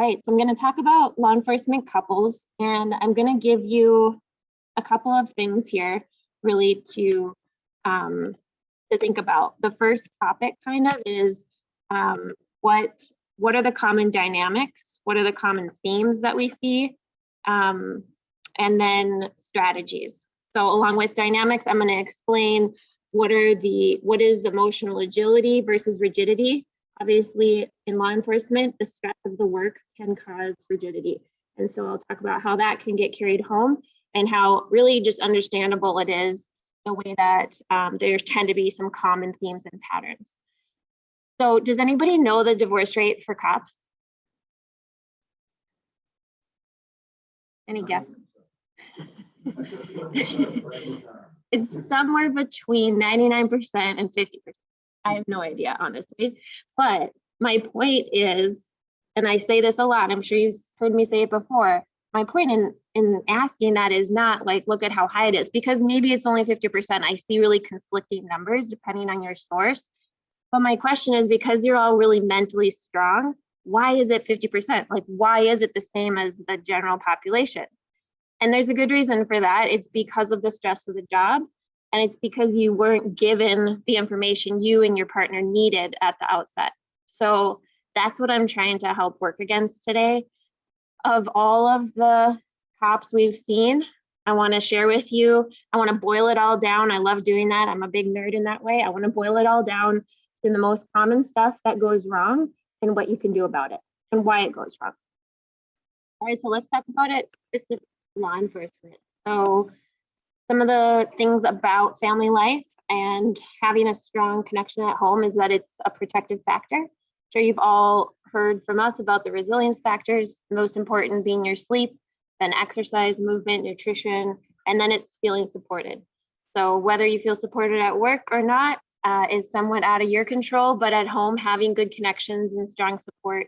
All right, so I'm going to talk about law enforcement couples, and I'm going to give you a couple of things here really to think about. The first topic kind of is what are the common dynamics? What are the common themes that we see? And then strategies. So along with dynamics, I'm going to explain what is emotional agility versus rigidity. Obviously, in law enforcement, the stress of the work can cause rigidity. And so I'll talk about how that can get carried home and how really just understandable it is the way that there tend to be some common themes and patterns. So does anybody know the divorce rate for cops? Any guess? It's somewhere between 99% and 50%. I have no idea, honestly. But my point is, and I say this a lot, I'm sure you've heard me say it before, my point in asking that is not like, look at how high it is, because maybe it's only 50%. I see really conflicting numbers depending on your source. But my question is, because you're all really mentally strong, why is it 50%? Like, why is it the same as the general population? And there's a good reason for that. It's because of the stress of the job. And it's because you weren't given the information you and your partner needed at the outset. So that's what I'm trying to help work against today. Of all of the cops we've seen, I want to share with you, I want to boil it all down. I love doing that. I'm a big nerd in that way. I want to boil it all down to the most common stuff that goes wrong and what you can do about it and why it goes wrong. All right, so let's talk about it specifically, law enforcement. So some of the things about family life and having a strong connection at home is that it's a protective factor. I'm sure you've all heard from us about the resilience factors, most important being your sleep, then exercise, movement, nutrition, and then it's feeling supported. So whether you feel supported at work or not is somewhat out of your control, but at home, having good connections and strong support,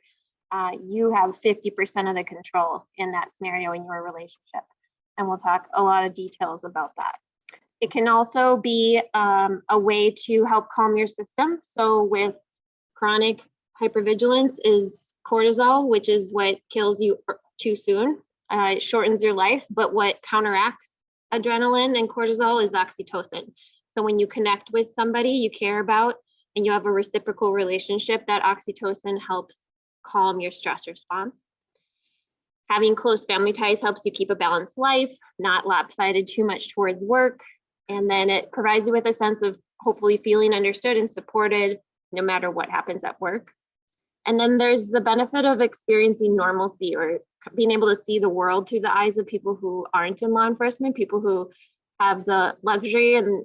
you have 50% of the control in that scenario in your relationship. And we'll talk a lot of details about that. It can also be a way to help calm your system. So with chronic hypervigilance is cortisol, which is what kills you too soon. It shortens your life, but what counteracts adrenaline and cortisol is oxytocin. So when you connect with somebody you care about and you have a reciprocal relationship, that oxytocin helps calm your stress response. Having close family ties helps you keep a balanced life, not lopsided too much towards work. And then it provides you with a sense of hopefully feeling understood and supported no matter what happens at work. And then there's the benefit of experiencing normalcy or being able to see the world through the eyes of people who aren't in law enforcement, people who have the luxury and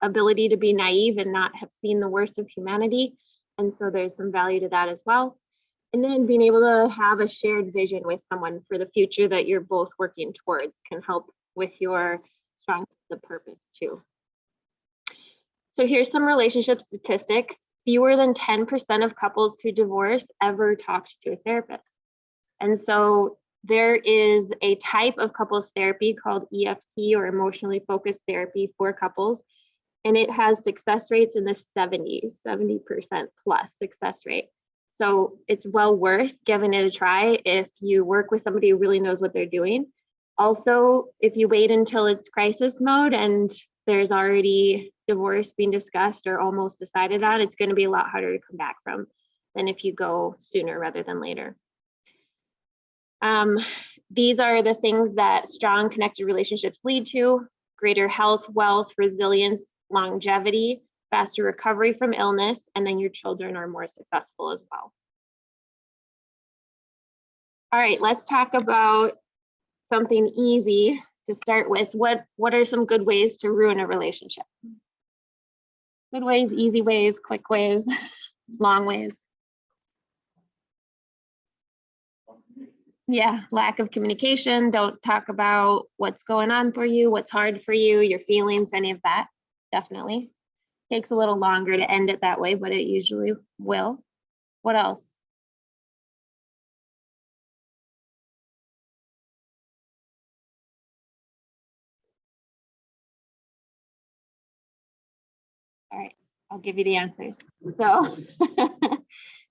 ability to be naive and not have seen the worst of humanity. And so there's some value to that as well. And then being able to have a shared vision with someone for the future that you're both working towards can help with your strong sense of purpose too. So here's some relationship statistics. Fewer than 10% of couples who divorce ever talked to a therapist. And so there is a type of couples therapy called EFT, or emotionally focused therapy for couples. And it has success rates in the 70s, 70% plus success rate. So it's well worth giving it a try if you work with somebody who really knows what they're doing. Also, if you wait until it's crisis mode and there's already divorce being discussed or almost decided on, it's going to be a lot harder to come back from than if you go sooner rather than later. These are the things that strong connected relationships lead to: greater health, wealth, resilience, longevity, faster recovery from illness, and then your children are more successful as well. All right, let's talk about something easy to start with. What are some good ways to ruin a relationship? Good ways, easy ways, quick ways, long ways. Yeah, lack of communication. Don't talk about what's going on for you, what's hard for you, your feelings, any of that. Definitely. Takes a little longer to end it that way, but it usually will. What else? All right, I'll give you the answers. So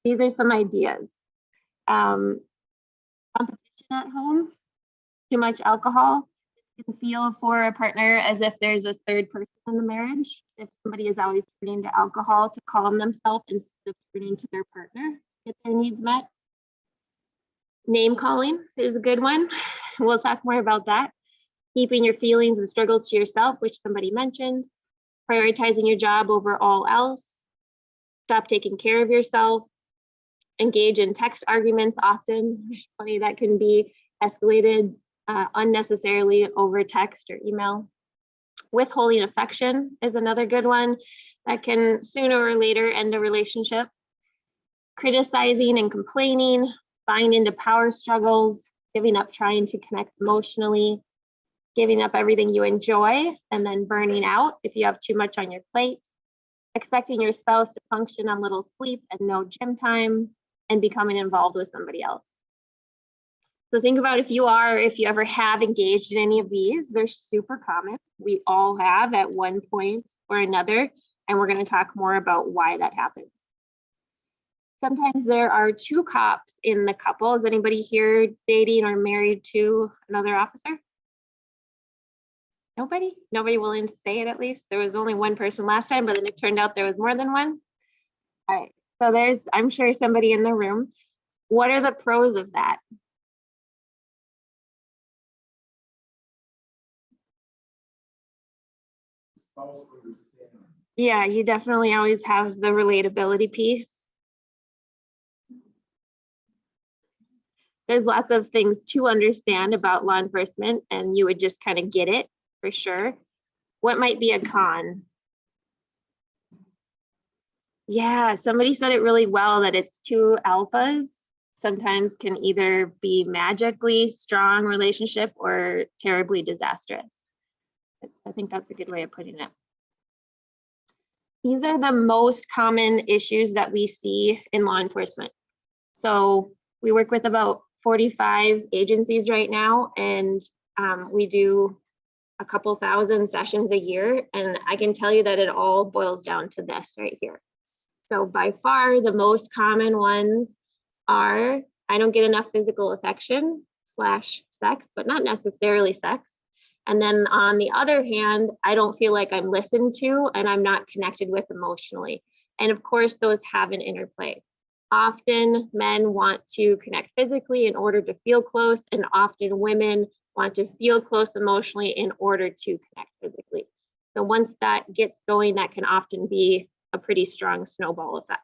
these are some ideas. Competition at home, too much alcohol. You can feel for a partner as if there's a third person in the marriage. If somebody is always turning to alcohol to calm themselves instead of turning to their partner to get their needs met. Name calling is a good one. We'll talk more about that. Keeping your feelings and struggles to yourself, which somebody mentioned. Prioritizing your job over all else. Stop taking care of yourself. Engage in text arguments often. There's plenty that can be escalated unnecessarily over text or email. Withholding affection is another good one that can sooner or later end a relationship. Criticizing and complaining, buying into power struggles, giving up trying to connect emotionally, giving up everything you enjoy, and then burning out if you have too much on your plate, expecting your spouse to function on little sleep and no gym time, and becoming involved with somebody else. So think about if you ever have engaged in any of these, they're super common. We all have at one point or another, and we're going to talk more about why that happens. Sometimes there are two cops in the couple. Is anybody here dating or married to another officer? Nobody? Nobody willing to say it at least? There was only one person last time, but then it turned out there was more than one. All right, so there's, I'm sure, somebody in the room. What are the pros of that? Yeah, you definitely always have the relatability piece. There's lots of things to understand about law enforcement, and you would just kind of get it for sure. What might be a con? Yeah, somebody said it really well that it's two alphas sometimes can either be magically strong relationship or terribly disastrous. I think that's a good way of putting it. These are the most common issues that we see in law enforcement. So we work with about 45 agencies right now, and we do a couple thousand sessions a year. And I can tell you that it all boils down to this right here. So by far, the most common ones are, I don't get enough physical affection / sex, but not necessarily sex. And then on the other hand, I don't feel like I'm listened to and I'm not connected with emotionally. And of course, those have an interplay. Often men want to connect physically in order to feel close, and often women want to feel close emotionally in order to connect physically. So once that gets going, that can often be a pretty strong snowball effect.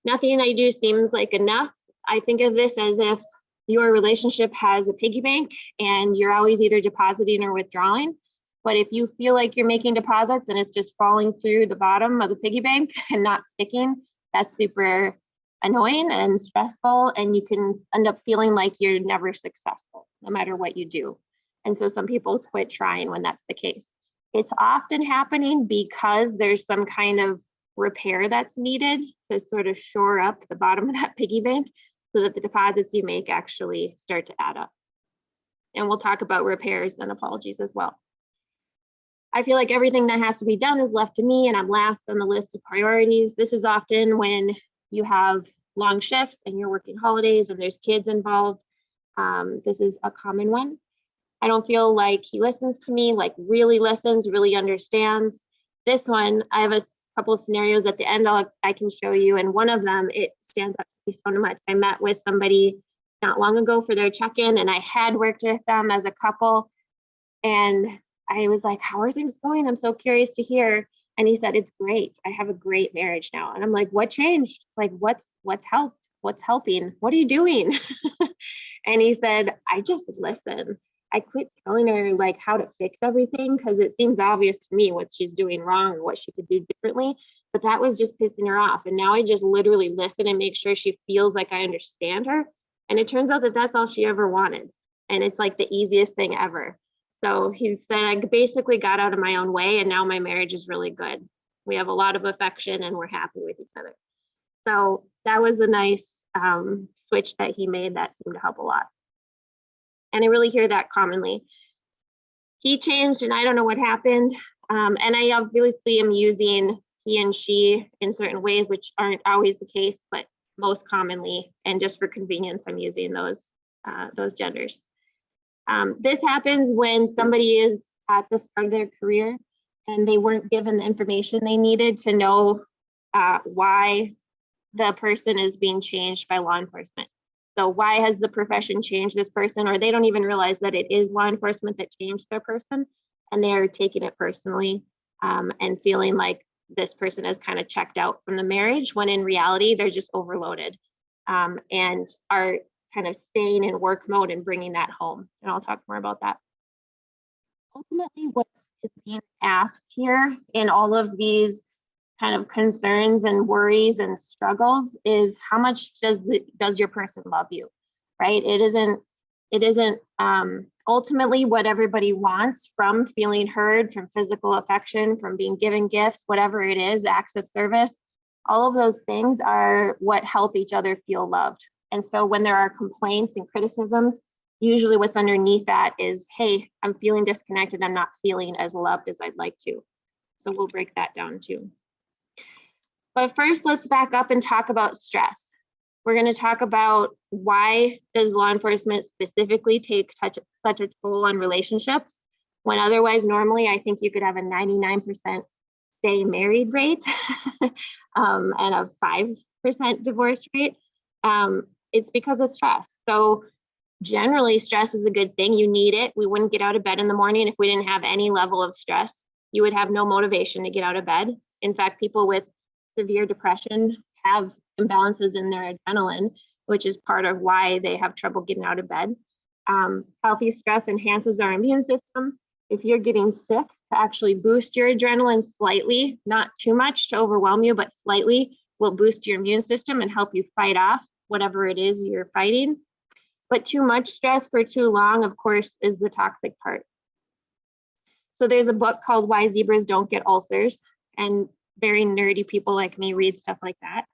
Nothing I do seems like enough. I think of this as if your relationship has a piggy bank and you're always either depositing or withdrawing. But if you feel like you're making deposits and it's just falling through the bottom of the piggy bank and not sticking, that's super annoying and stressful, and you can end up feeling like you're never successful, no matter what you do. And so some people quit trying when that's the case. It's often happening because there's some kind of repair that's needed to sort of shore up the bottom of that piggy bank so that the deposits you make actually start to add up. And we'll talk about repairs and apologies as well. I feel like everything that has to be done is left to me, and I'm last on the list of priorities. This is often when you have long shifts and you're working holidays and there's kids involved. This is a common one. I don't feel like he listens to me, like really listens, really understands. This one, I have a couple of scenarios at the end I can show you, and one of them, it stands out to me so much. I met with somebody not long ago for their check-in, and I had worked with them as a couple, and I was like, how are things going? I'm so curious to hear. And he said, it's great. I have a great marriage now. And I'm like, what changed? Like, what's helped? What's helping? What are you doing? And he said, I just listen. I quit telling her like how to fix everything because it seems obvious to me what she's doing wrong or what she could do differently. But that was just pissing her off. And now I just literally listen and make sure she feels like I understand her. And it turns out that that's all she ever wanted. And it's like the easiest thing ever. So he said, I basically got out of my own way, and now my marriage is really good. We have a lot of affection and we're happy with each other. So that was a nice switch that he made that seemed to help a lot. And I really hear that commonly. He changed and I don't know what happened. And I obviously am using he and she in certain ways, which aren't always the case, but most commonly, and just for convenience, I'm using those genders. This happens when somebody is at the start of their career and they weren't given the information they needed to know why the person is being changed by law enforcement. So why has the profession changed this person, or they don't even realize that it is law enforcement that changed their person, and they're taking it personally and feeling like this person has kind of checked out from the marriage, when in reality, they're just overloaded and are kind of staying in work mode and bringing that home. And I'll talk more about that. Ultimately, what is being asked here in all of these kind of concerns and worries and struggles is, how much does your person love you, right? It isn't ultimately what everybody wants from feeling heard, from physical affection, from being given gifts, whatever it is, acts of service. All of those things are what help each other feel loved. And so when there are complaints and criticisms, usually what's underneath that is, hey, I'm feeling disconnected. I'm not feeling as loved as I'd like to. So we'll break that down too. But first, let's back up and talk about stress. We're going to talk about, why does law enforcement specifically take such a toll on relationships, when otherwise normally I think you could have a 99% stay married rate and a 5% divorce rate. It's because of stress. So generally, stress is a good thing. You need it. We wouldn't get out of bed in the morning if we didn't have any level of stress. You would have no motivation to get out of bed. In fact, people with severe depression have imbalances in their adrenaline, which is part of why they have trouble getting out of bed. Healthy stress enhances our immune system. If you're getting sick, to actually boost your adrenaline slightly, not too much to overwhelm you, but slightly, will boost your immune system and help you fight off whatever it is you're fighting. But too much stress for too long, of course, is the toxic part. So there's a book called Why Zebras Don't Get Ulcers, and very nerdy people like me read stuff like that.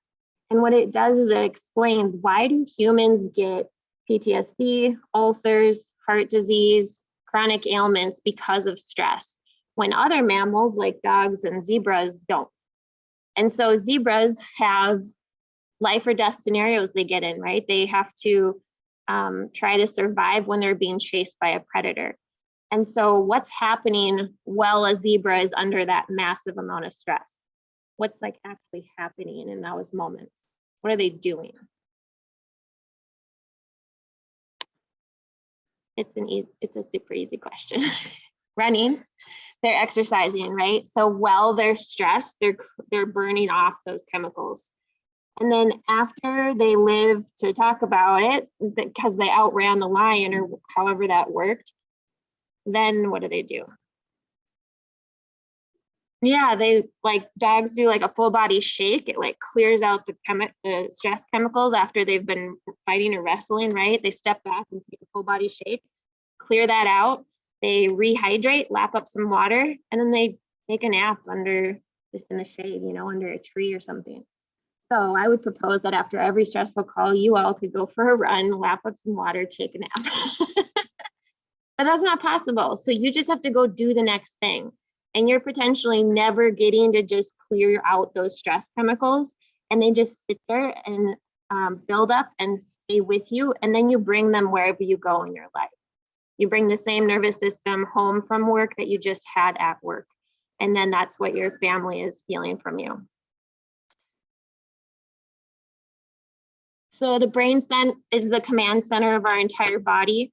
And what it does is it explains, why do humans get PTSD, ulcers, heart disease, chronic ailments because of stress, when other mammals like dogs and zebras don't. And so zebras have life or death scenarios they get in, right? They have to try to survive when they're being chased by a predator. And so what's happening while a zebra is under that massive amount of stress? What's like actually happening in those moments? What are they doing? It's a super easy question. Running, they're exercising, right? So while they're stressed, they're burning off those chemicals. And then after they live to talk about it, because they outran the lion or however that worked, then what do? Yeah, they, like dogs do, like a full body shake. It like clears out the stress chemicals after they've been fighting or wrestling, right? They step back and take a full body shake, clear that out. They rehydrate, lap up some water, and then they take a nap in the shade, under a tree or something. So I would propose that after every stressful call, you all could go for a run, lap up some water, take a nap. But that's not possible. So you just have to go do the next thing. And you're potentially never getting to just clear out those stress chemicals, and they just sit there and build up and stay with you. And then you bring them wherever you go in your life. You bring the same nervous system home from work that you just had at work. And then that's what your family is feeling from you. So the brain is the command center of our entire body,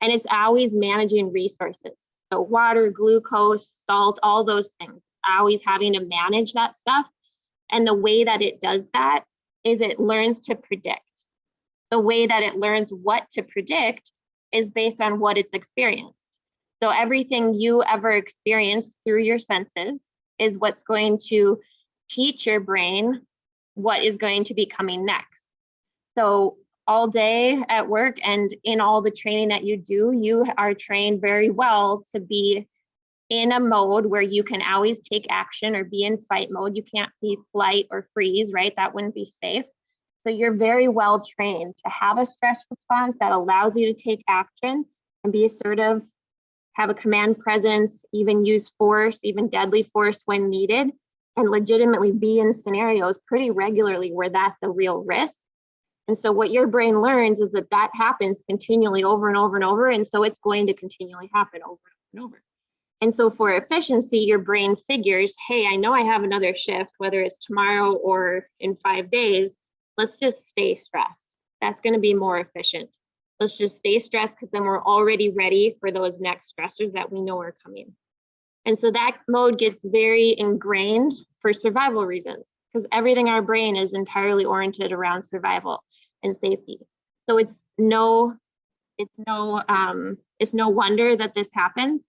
and it's always managing resources. So water, glucose, salt, all those things, always having to manage that stuff. And the way that it does that is it learns to predict. The way that it learns what to predict is based on what it's experienced. So everything you ever experience through your senses is what's going to teach your brain what is going to be coming next. So all day at work and in all the training that you do, you are trained very well to be in a mode where you can always take action or be in fight mode. You can't be flight or freeze, right? That wouldn't be safe. So you're very well trained to have a stress response that allows you to take action and be assertive, have a command presence, even use force, even deadly force when needed. and legitimately be in scenarios pretty regularly where that's a real risk. And so what your brain learns is that that happens continually over and over and over. And so it's going to continually happen over and over. And so for efficiency, your brain figures, hey, I know I have another shift, whether it's tomorrow or in 5 days, let's just stay stressed. That's going to be more efficient. Let's just stay stressed because then we're already ready for those next stressors that we know are coming. And so that mode gets very ingrained for survival reasons, because everything in our brain is entirely oriented around survival and safety. So it's no wonder that this happens,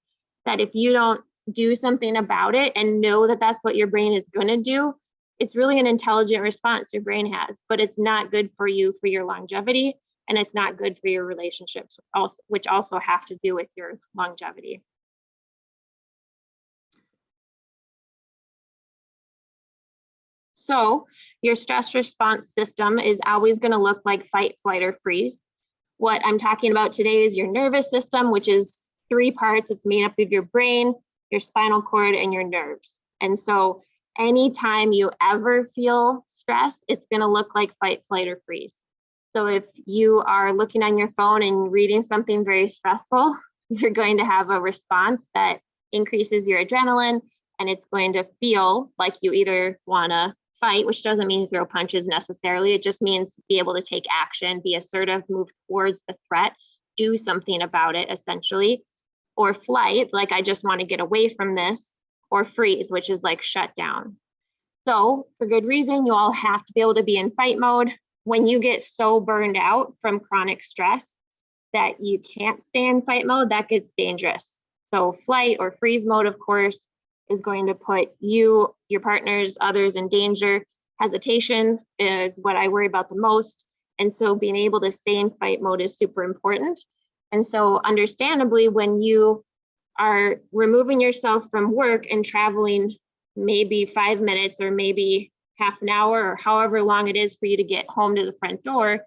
that if you don't do something about it and know that that's what your brain is going to do, it's really an intelligent response your brain has, but it's not good for you for your longevity, and it's not good for your relationships, also, which also have to do with your longevity. So your stress response system is always going to look like fight, flight, or freeze. What I'm talking about today is your nervous system, which is 3 parts. It's made up of your brain, your spinal cord, and your nerves. And so anytime you ever feel stress, it's going to look like fight, flight, or freeze. So if you are looking on your phone and reading something very stressful, you're going to have a response that increases your adrenaline, and it's going to feel like you either want to fight, which doesn't mean throw punches necessarily. It just means be able to take action, be assertive, move towards the threat, do something about it, essentially. Or flight, like I just want to get away from this, or freeze, which is like shut down. So for good reason, you all have to be able to be in fight mode. When you get so burned out from chronic stress that you can't stay in fight mode, that gets dangerous. So flight or freeze mode, of course, is going to put you, your partners, others in danger. Hesitation is what I worry about the most. And so being able to stay in fight mode is super important. And so understandably, when you are removing yourself from work and traveling maybe 5 minutes or maybe half an hour or however long it is for you to get home to the front door,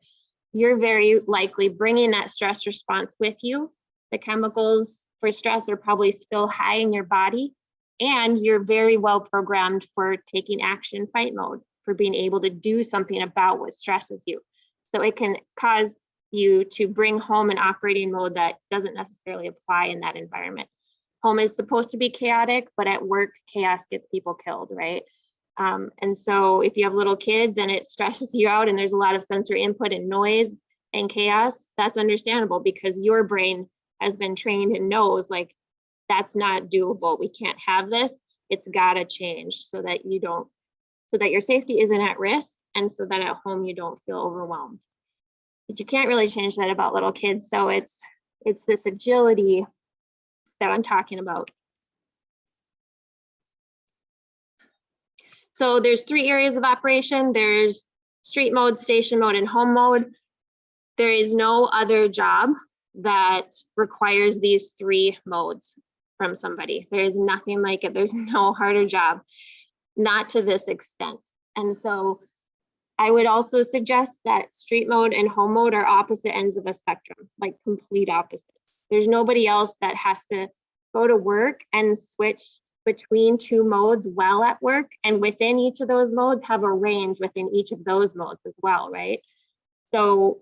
you're very likely bringing that stress response with you. The chemicals for stress are probably still high in your body, and you're very well programmed for taking action fight mode, for being able to do something about what stresses you. So it can cause you to bring home an operating mode that doesn't necessarily apply in that environment. Home is supposed to be chaotic, but at work, chaos gets people killed, right? And so if you have little kids and it stresses you out and there's a lot of sensory input and noise and chaos, that's understandable because your brain has been trained and knows like that's not doable. We can't have this. It's got to change so that you don't, so that your safety isn't at risk, and so that at home you don't feel overwhelmed. But you can't really change that about little kids. So it's this agility that I'm talking about. So there's 3 areas of operation. There's street mode, station mode, and home mode. There is no other job that requires these 3 modes from somebody. There is nothing like it. There's no harder job, not to this extent. And so I would also suggest that street mode and home mode are opposite ends of a spectrum, like complete opposites. There's nobody else that has to go to work and switch between 2 modes while at work, and within each of those modes have a range within each of those modes as well, right? So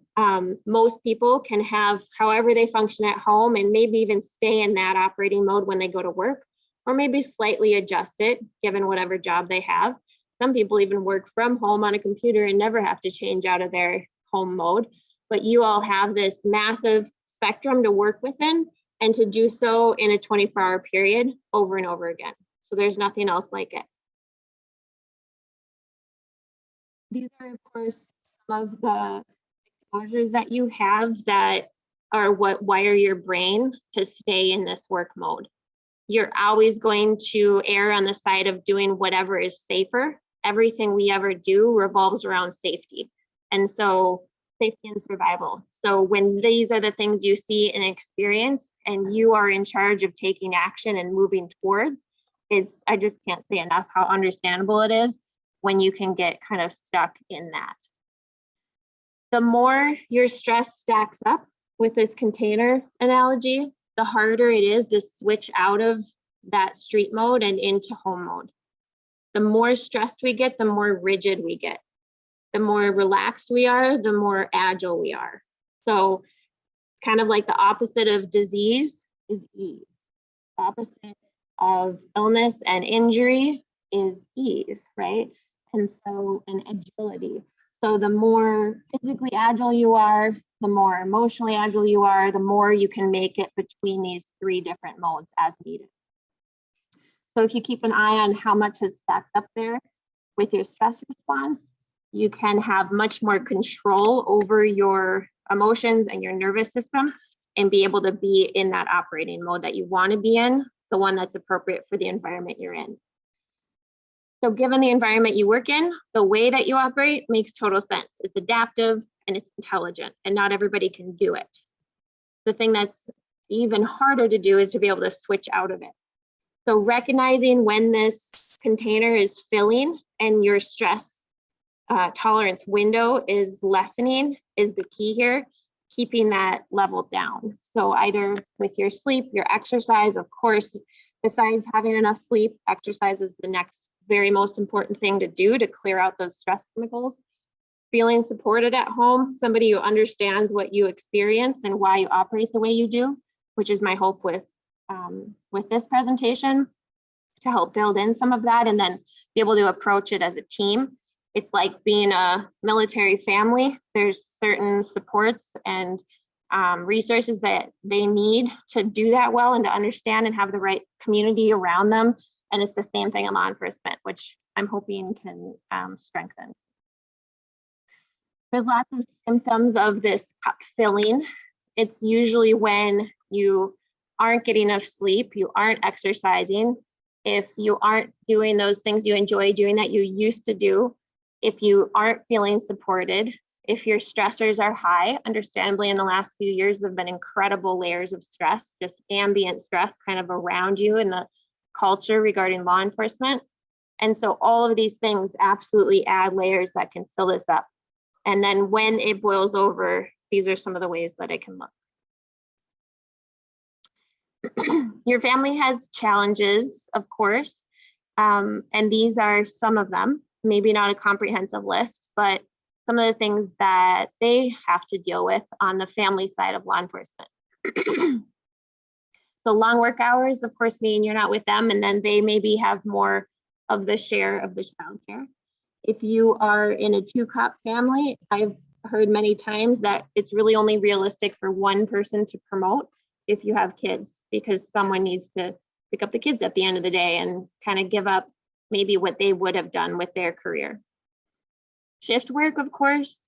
most people can have however they function at home and maybe even stay in that operating mode when they go to work, or maybe slightly adjust it given whatever job they have. Some people even work from home on a computer and never have to change out of their home mode, but you all have this massive spectrum to work within, and to do so in a 24-hour period over and over again. So there's nothing else like it. These are, of course, some of the exposures that you have that are what wire your brain to stay in this work mode. You're always going to err on the side of doing whatever is safer. Everything we ever do revolves around safety. And so safety and survival. So when these are the things you see and experience, and you are in charge of taking action and moving towards, I just can't say enough how understandable it is when you can get kind of stuck in that. The more your stress stacks up with this container analogy, the harder it is to switch out of that street mode and into home mode. The more stressed we get, the more rigid we get. The more relaxed we are, the more agile we are. So kind of like the opposite of disease is ease. Opposite of illness and injury is ease, right? And agility. So the more physically agile you are, the more emotionally agile you are, the more you can make it between these three different modes as needed. So if you keep an eye on how much is stacked up there with your stress response, you can have much more control over your emotions and your nervous system and be able to be in that operating mode that you want to be in, the one that's appropriate for the environment you're in. So given the environment you work in, the way that you operate makes total sense. It's adaptive and it's intelligent, and not everybody can do it. The thing that's even harder to do is to be able to switch out of it. So recognizing when this container is filling and your stress tolerance window is lessening is the key here, keeping that level down. So either with your sleep, your exercise, of course, besides having enough sleep, exercise is the next very most important thing to do to clear out those stress chemicals. Feeling supported at home, somebody who understands what you experience and why you operate the way you do, which is my hope with this presentation, to help build in some of that and then be able to approach it as a team. It's like being a military family. There's certain supports and resources that they need to do that well and to understand and have the right community around them. And it's the same thing in law enforcement, which I'm hoping can strengthen. There's lots of symptoms of this cup filling. It's usually when you aren't getting enough sleep, you aren't exercising, if you aren't doing those things you enjoy doing that you used to do, if you aren't feeling supported, if your stressors are high. Understandably, in the last few years, there have been incredible layers of stress, just ambient stress kind of around you in the culture regarding law enforcement. And so all of these things absolutely add layers that can fill this up. And then when it boils over, these are some of the ways that it can look. Your family has challenges, of course, and these are some of them, maybe not a comprehensive list, but some of the things that they have to deal with on the family side of law enforcement. So long work hours, of course, mean you're not with them, and then they maybe have more of the share of the childcare. If you are in a two-cop family, I've heard many times that it's really only realistic for one person to promote if you have kids, because someone needs to pick up the kids at the end of the day and kind of give up maybe what they would have done with their career. Shift work, of course,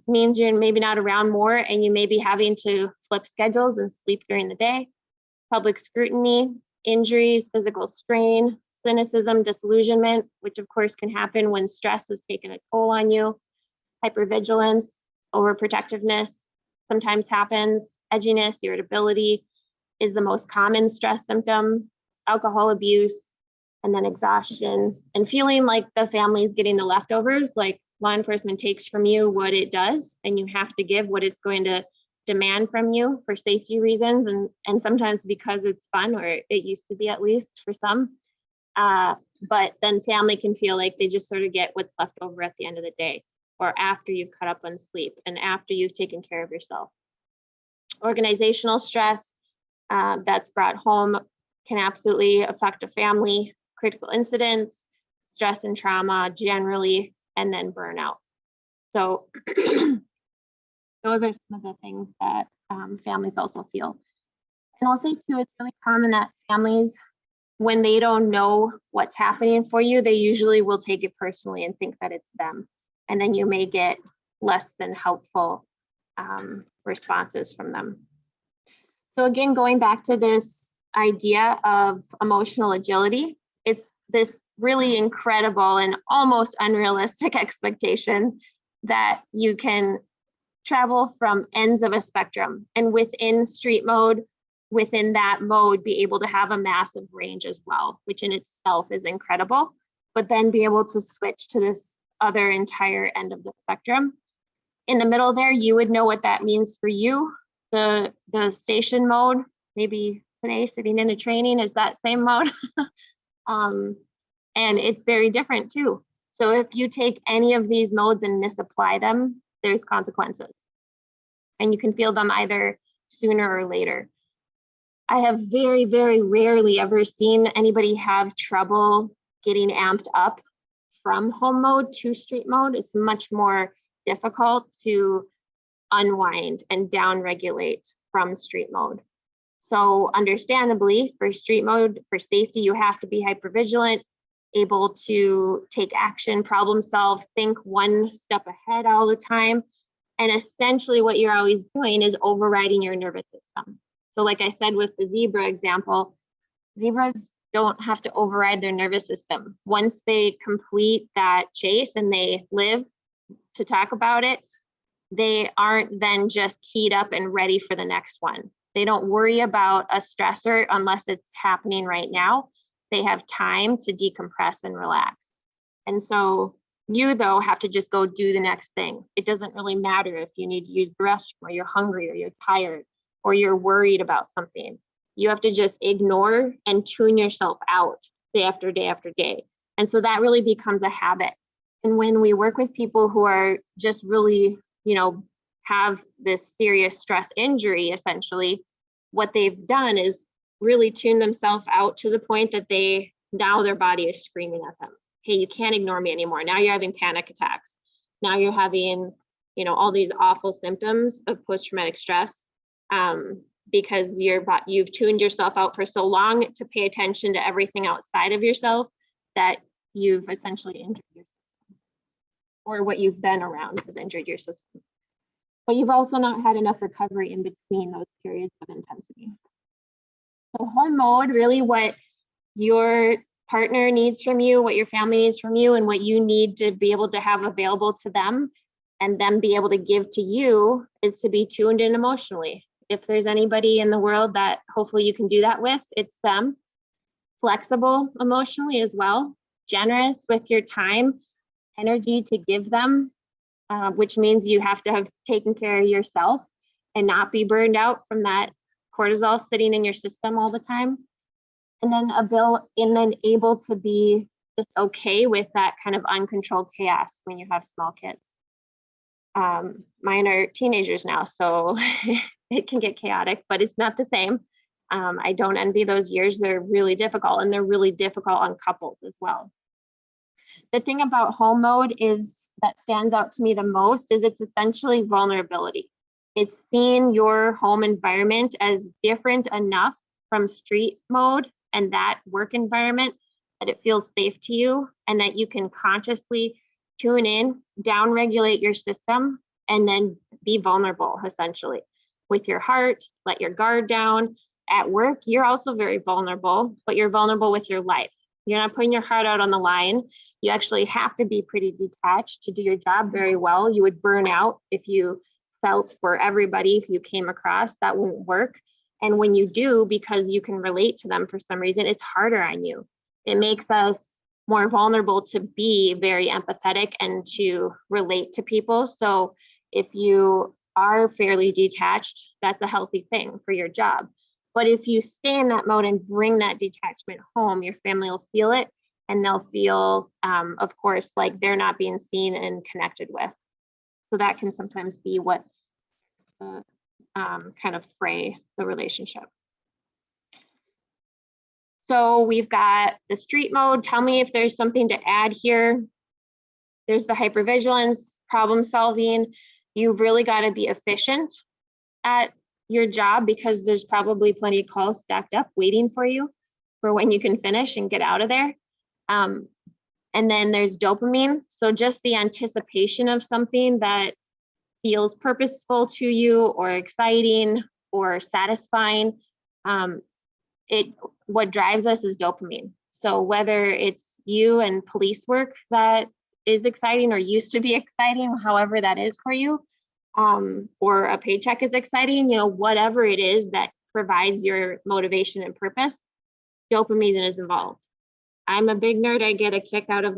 means you're maybe not around more and you may be having to flip schedules and sleep during the day. Public scrutiny, injuries, physical strain, cynicism, disillusionment, which of course can happen when stress has taken a toll on you. Hypervigilance, overprotectiveness sometimes happens. Edginess, irritability is the most common stress symptom. Alcohol abuse, and then exhaustion, and feeling like the family is getting the leftovers, like law enforcement takes from you what it does, and you have to give what it's going to demand from you for safety reasons, and sometimes because it's fun, or it used to be at least for some. But then family can feel like they just sort of get what's left over at the end of the day, or after you've caught up on sleep and after you've taken care of yourself. Organizational stress that's brought home can absolutely affect a family. Critical incidents, stress and trauma generally, and then burnout. So those are some of the things that families also feel. And I'll say too, it's really common that families, when they don't know what's happening for you, they usually will take it personally and think that it's them. And then you may get less than helpful responses from them. So again, going back to this idea of emotional agility, it's this really incredible and almost unrealistic expectation that you can travel from ends of a spectrum, and within street mode, within that mode, be able to have a massive range as well, which in itself is incredible, but then be able to switch to this other entire end of the spectrum. In the middle there, you would know what that means for you. The station mode, maybe today sitting in a training, is that same mode. And it's very different too. So if you take any of these modes and misapply them, there's consequences. And you can feel them either sooner or later. I have very, very rarely ever seen anybody have trouble getting amped up from home mode to street mode. It's much more difficult to unwind and down regulate from street mode. So understandably, for street mode, for safety, you have to be hypervigilant, able to take action, problem solve, think one step ahead all the time. And essentially what you're always doing is overriding your nervous system. So like I said with the zebra example, zebras don't have to override their nervous system. Once they complete that chase and they live to talk about it, they aren't then just keyed up and ready for the next one. They don't worry about a stressor unless it's happening right now. They have time to decompress and relax. And so you, though, have to just go do the next thing. It doesn't really matter if you need to use the restroom or you're hungry or you're tired or you're worried about something. You have to just ignore and tune yourself out day after day after day. And so that really becomes a habit. And when we work with people who are just really, have this serious stress injury, essentially, what they've done is really tune themselves out to the point that now their body is screaming at them. Hey, you can't ignore me anymore. Now you're having panic attacks. Now you're having, all these awful symptoms of post-traumatic stress because you've tuned yourself out for so long to pay attention to everything outside of yourself that you've essentially injured your system, or what you've been around has injured your system. But you've also not had enough recovery in between those periods of intensity. So home mode, really what your partner needs from you, what your family needs from you, and what you need to be able to have available to them and them be able to give to you is to be tuned in emotionally. If there's anybody in the world that hopefully you can do that with, it's them. Flexible emotionally as well, generous with your time, energy to give them, which means you have to have taken care of yourself and not be burned out from that cortisol sitting in your system all the time. And then able to be just okay with that kind of uncontrolled chaos when you have small kids. Mine are teenagers now, so it can get chaotic, but it's not the same. I don't envy those years. They're really difficult, and they're really difficult on couples as well. The thing about home mode that stands out to me the most is it's essentially vulnerability. It's seeing your home environment as different enough from street mode and that work environment that it feels safe to you and that you can consciously tune in, down regulate your system, and then be vulnerable essentially with your heart, let your guard down. At work, you're also very vulnerable, but you're vulnerable with your life. You're not putting your heart out on the line. You actually have to be pretty detached to do your job very well. You would burn out if you felt for everybody who you came across. That wouldn't work. And when you do, because you can relate to them for some reason, it's harder on you. It makes us more vulnerable to be very empathetic and to relate to people. So if you are fairly detached, that's a healthy thing for your job. But if you stay in that mode and bring that detachment home, your family will feel it, and they'll feel, of course, like they're not being seen and connected with. So that can sometimes be what kind of fray the relationship. So we've got the street mode. Tell me if there's something to add here. There's the hypervigilance, problem solving. You've really got to be efficient at your job because there's probably plenty of calls stacked up waiting for you for when you can finish and get out of there. And then there's dopamine. So just the anticipation of something that feels purposeful to you or exciting or satisfying. What drives us is dopamine. So whether it's you and police work that is exciting or used to be exciting, however that is for you, or a paycheck is exciting, whatever it is that provides your motivation and purpose, dopamine is involved. I'm a big nerd. I get a kick out of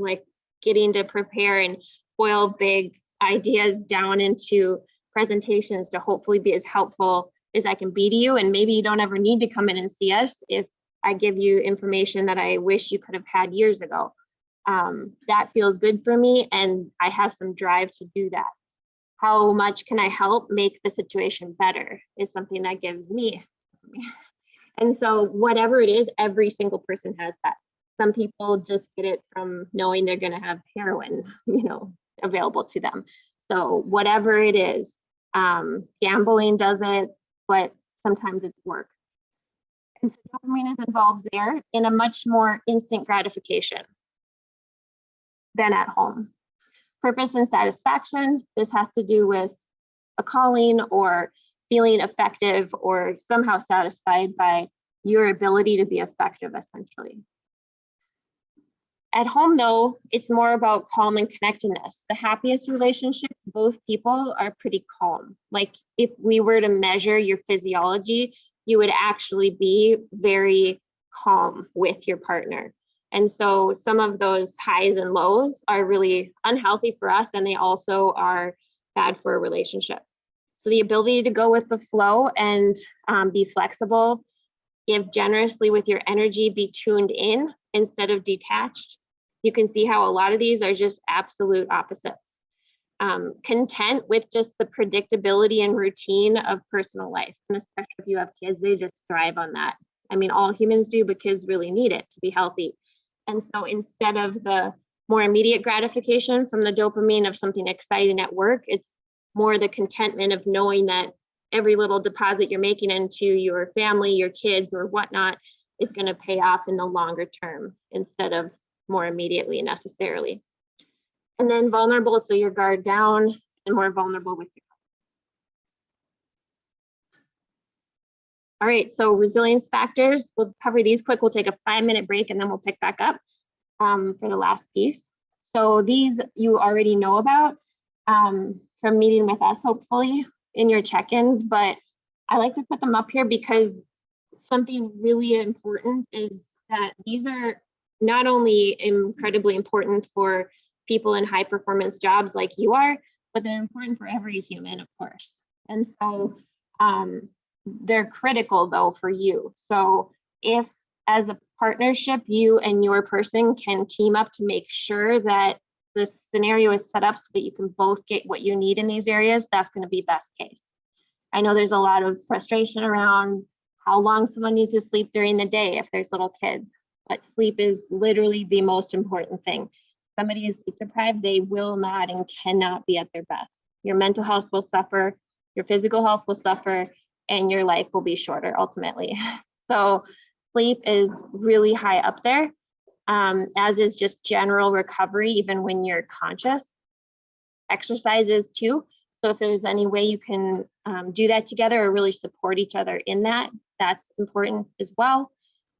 getting to prepare and boil big ideas down into presentations to hopefully be as helpful as I can be to you. And maybe you don't ever need to come in and see us if I give you information that I wish you could have had years ago. that feels good for me, and I have some drive to do that. How much can I help make the situation better is something that gives me. And so whatever it is, every single person has that. Some people just get it from knowing they're going to have heroin, available to them. So whatever it is, gambling does it, but sometimes it's work. And so dopamine is involved there in a much more instant gratification than at home. Purpose and satisfaction, this has to do with a calling or feeling effective or somehow satisfied by your ability to be effective, essentially. At home, though, it's more about calm and connectedness. The happiest relationships, both people are pretty calm. Like if we were to measure your physiology, you would actually be very calm with your partner. And so some of those highs and lows are really unhealthy for us, and they also are bad for a relationship. So the ability to go with the flow and be flexible, give generously with your energy, be tuned in instead of detached. You can see how a lot of these are just absolute opposites. Content with just the predictability and routine of personal life. And especially if you have kids, they just thrive on that. I mean, all humans do, but kids really need it to be healthy. And so instead of the more immediate gratification from the dopamine of something exciting at work, it's more the contentment of knowing that every little deposit you're making into your family, your kids, or whatnot is going to pay off in the longer term instead of more immediately necessarily. And then vulnerable, so your guard down and more vulnerable with your. All right, so resilience factors, we'll cover these quick. We'll take a 5-minute break and then we'll pick back up for the last piece. So these you already know about from meeting with us, hopefully, in your check-ins, but I like to put them up here because something really important is that these are not only incredibly important for people in high performance jobs like you are, but they're important for every human, of course. And so they're critical though for you. So if as a partnership, you and your person can team up to make sure that the scenario is set up so that you can both get what you need in these areas, that's going to be best case. I know there's a lot of frustration around how long someone needs to sleep during the day if there's little kids, but sleep is literally the most important thing. If somebody is sleep deprived, they will not and cannot be at their best. Your mental health will suffer, your physical health will suffer, and your life will be shorter ultimately. So sleep is really high up there, as is just general recovery, even when you're conscious. Exercises too. So if there's any way you can do that together or really support each other in that, that's important as well.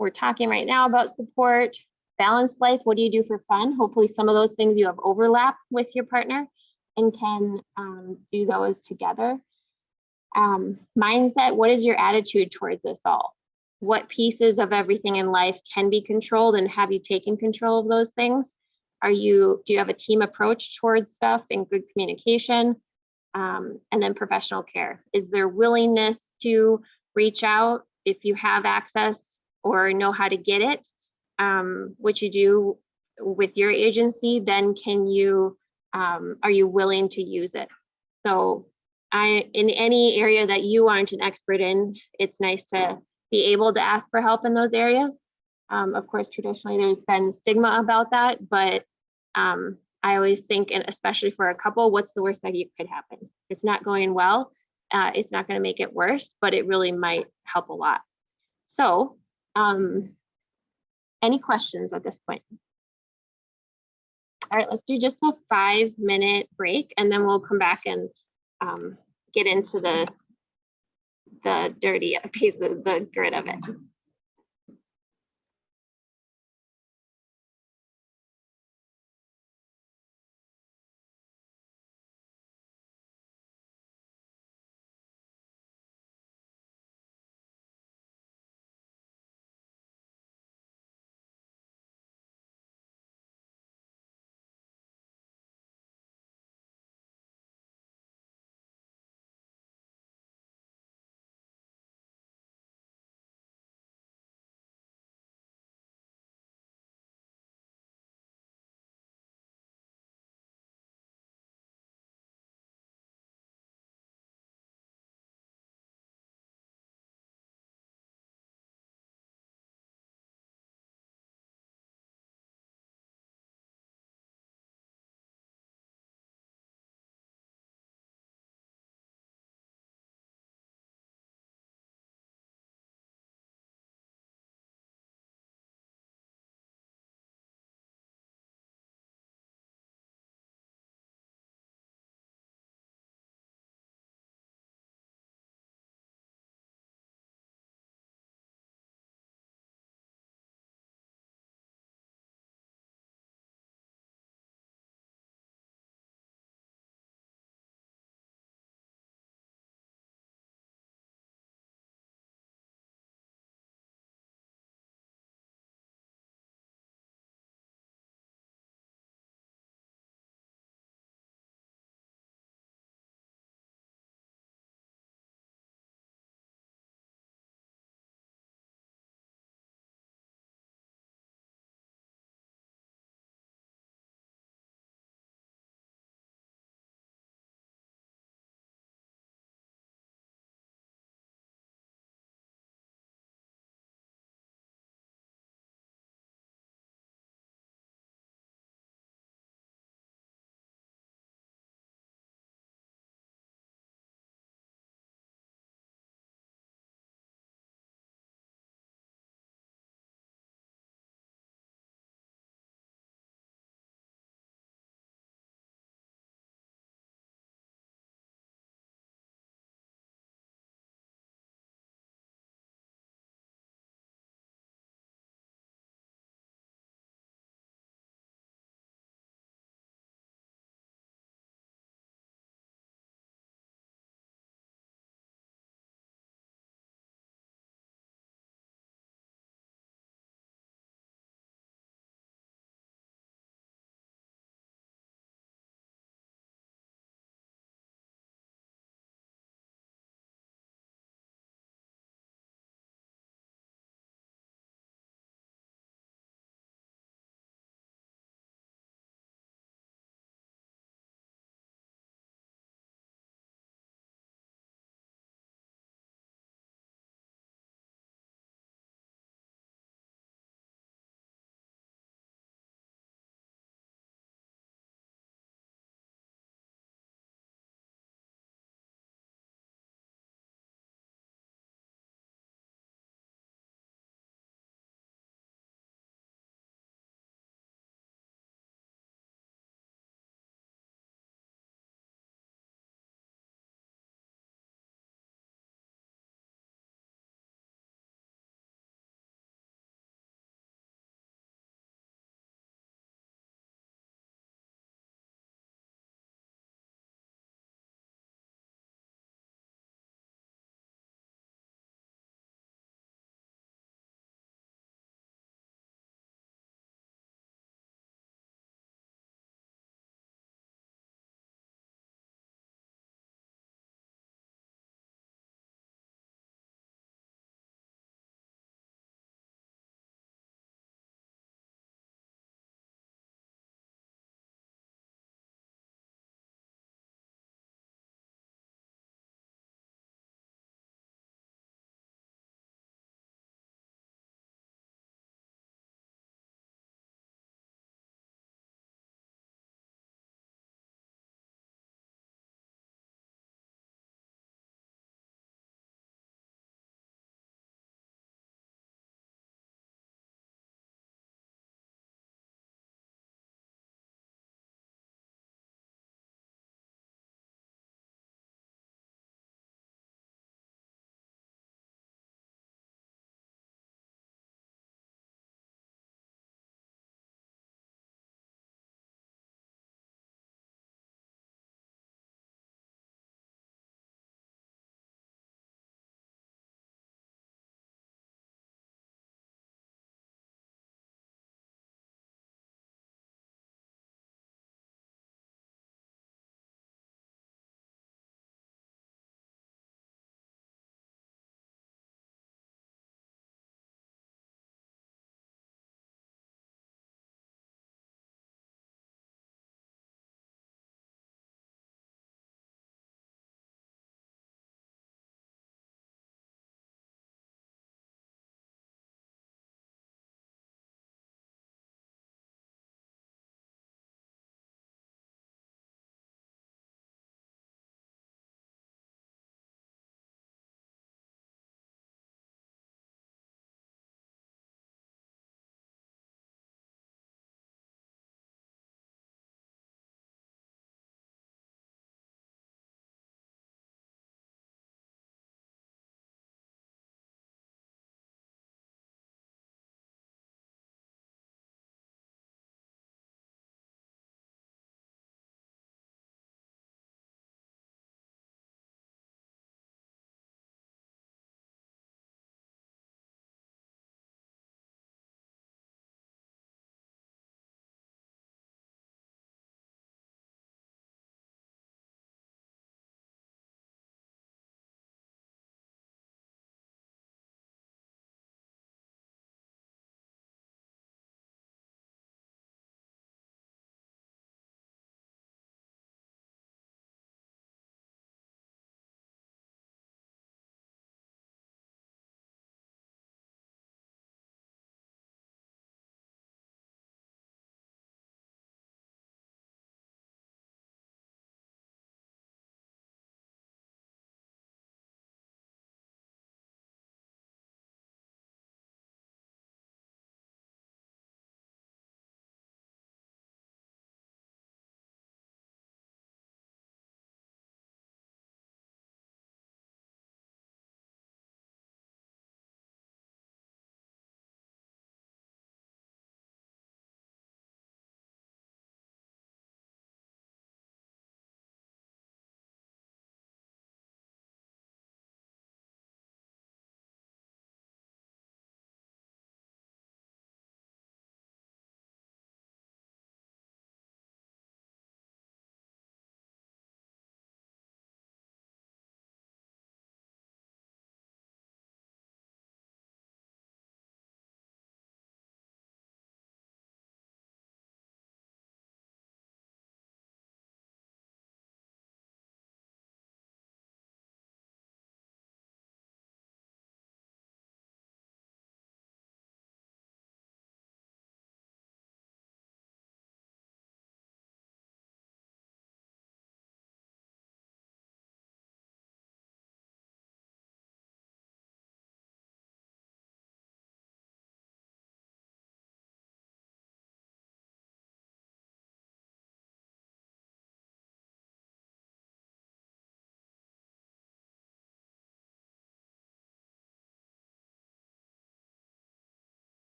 We're talking right now about support, balanced life. What do you do for fun? Hopefully some of those things you have overlap with your partner and can do those together. Mindset, what is your attitude towards this all? What pieces of everything in life can be controlled, and have you taken control of those things? Do you have a team approach towards stuff and good communication? And then professional care. Is there willingness to reach out if you have access or know how to get it, which you do with your agency? Then are you willing to use it? So in any area that you aren't an expert in, it's nice to be able to ask for help in those areas. Of course, traditionally there's been stigma about that, but I always think, and especially for a couple, what's the worst that could happen? It's not going well. It's not going to make it worse, but it really might help a lot. So any questions at this point? All right, let's do just a 5-minute break, and then we'll come back and get into the dirty piece of the grit of it.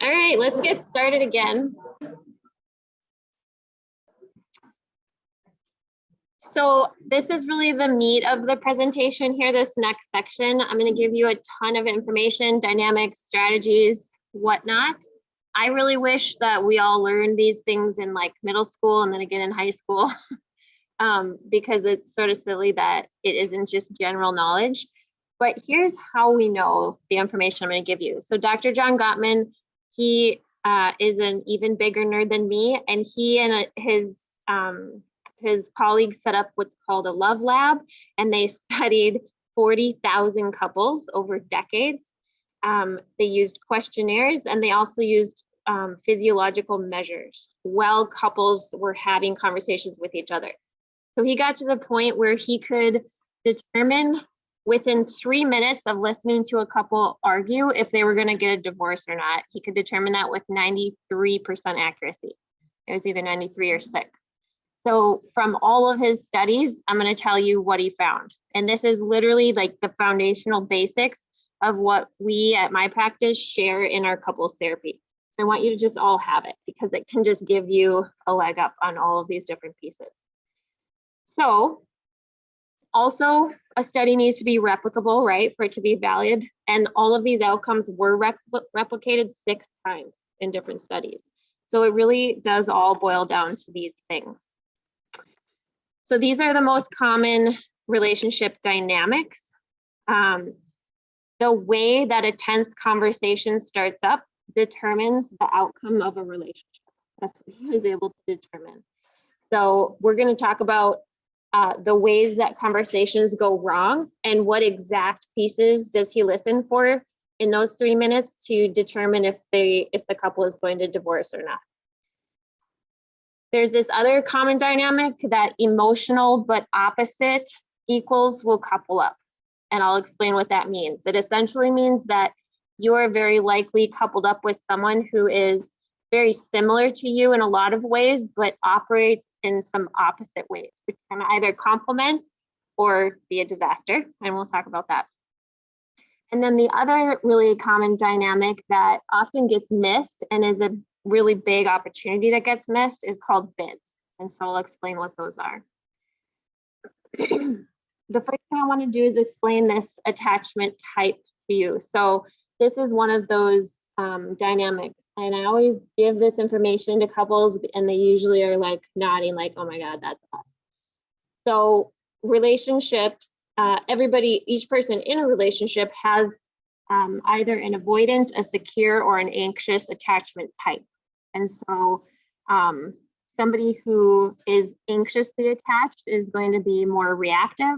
All right, let's get started again. So this is really the meat of the presentation here, this next section. I'm going to give you a ton of information, dynamics, strategies, whatnot. I really wish that we all learned these things in like middle school and then again in high school, because it's sort of silly that it isn't just general knowledge. But here's how we know the information I'm going to give you. So Dr. John Gottman, he is an even bigger nerd than me, and he and his colleagues set up what's called a love lab, and they studied 40,000 couples over decades. They used questionnaires, and they also used physiological measures while couples were having conversations with each other. So he got to the point where he could determine within 3 minutes of listening to a couple argue if they were going to get a divorce or not. He could determine that with 93% accuracy. It was either 93 or 6. So from all of his studies, I'm going to tell you what he found. And this is literally like the foundational basics of what we at my practice share in our couples therapy. So I want you to just all have it because it can just give you a leg up on all of these different pieces. So also a study needs to be replicable, right, for it to be valid. And all of these outcomes were replicated 6 times in different studies. So it really does all boil down to these things. So these are the most common relationship dynamics. The way that a tense conversation starts up determines the outcome of a relationship. That's what he was able to determine. So we're going to talk about the ways that conversations go wrong and what exact pieces does he listen for in those 3 minutes to determine if the couple is going to divorce or not. There's this other common dynamic that emotional but opposite equals will couple up. And I'll explain what that means. It essentially means that you're very likely coupled up with someone who is very similar to you in a lot of ways, but operates in some opposite ways, which can either complement or be a disaster. And we'll talk about that. And then the other really common dynamic that often gets missed and is a really big opportunity that gets missed is called bids. And so I'll explain what those are. The first thing I want to do is explain this attachment type to you. So this is one of those dynamics. And I always give this information to couples and they usually are like nodding like, oh my God, that's us. So relationships, each person in a relationship has either an avoidant, a secure, or an anxious attachment type. And so somebody who is anxiously attached is going to be more reactive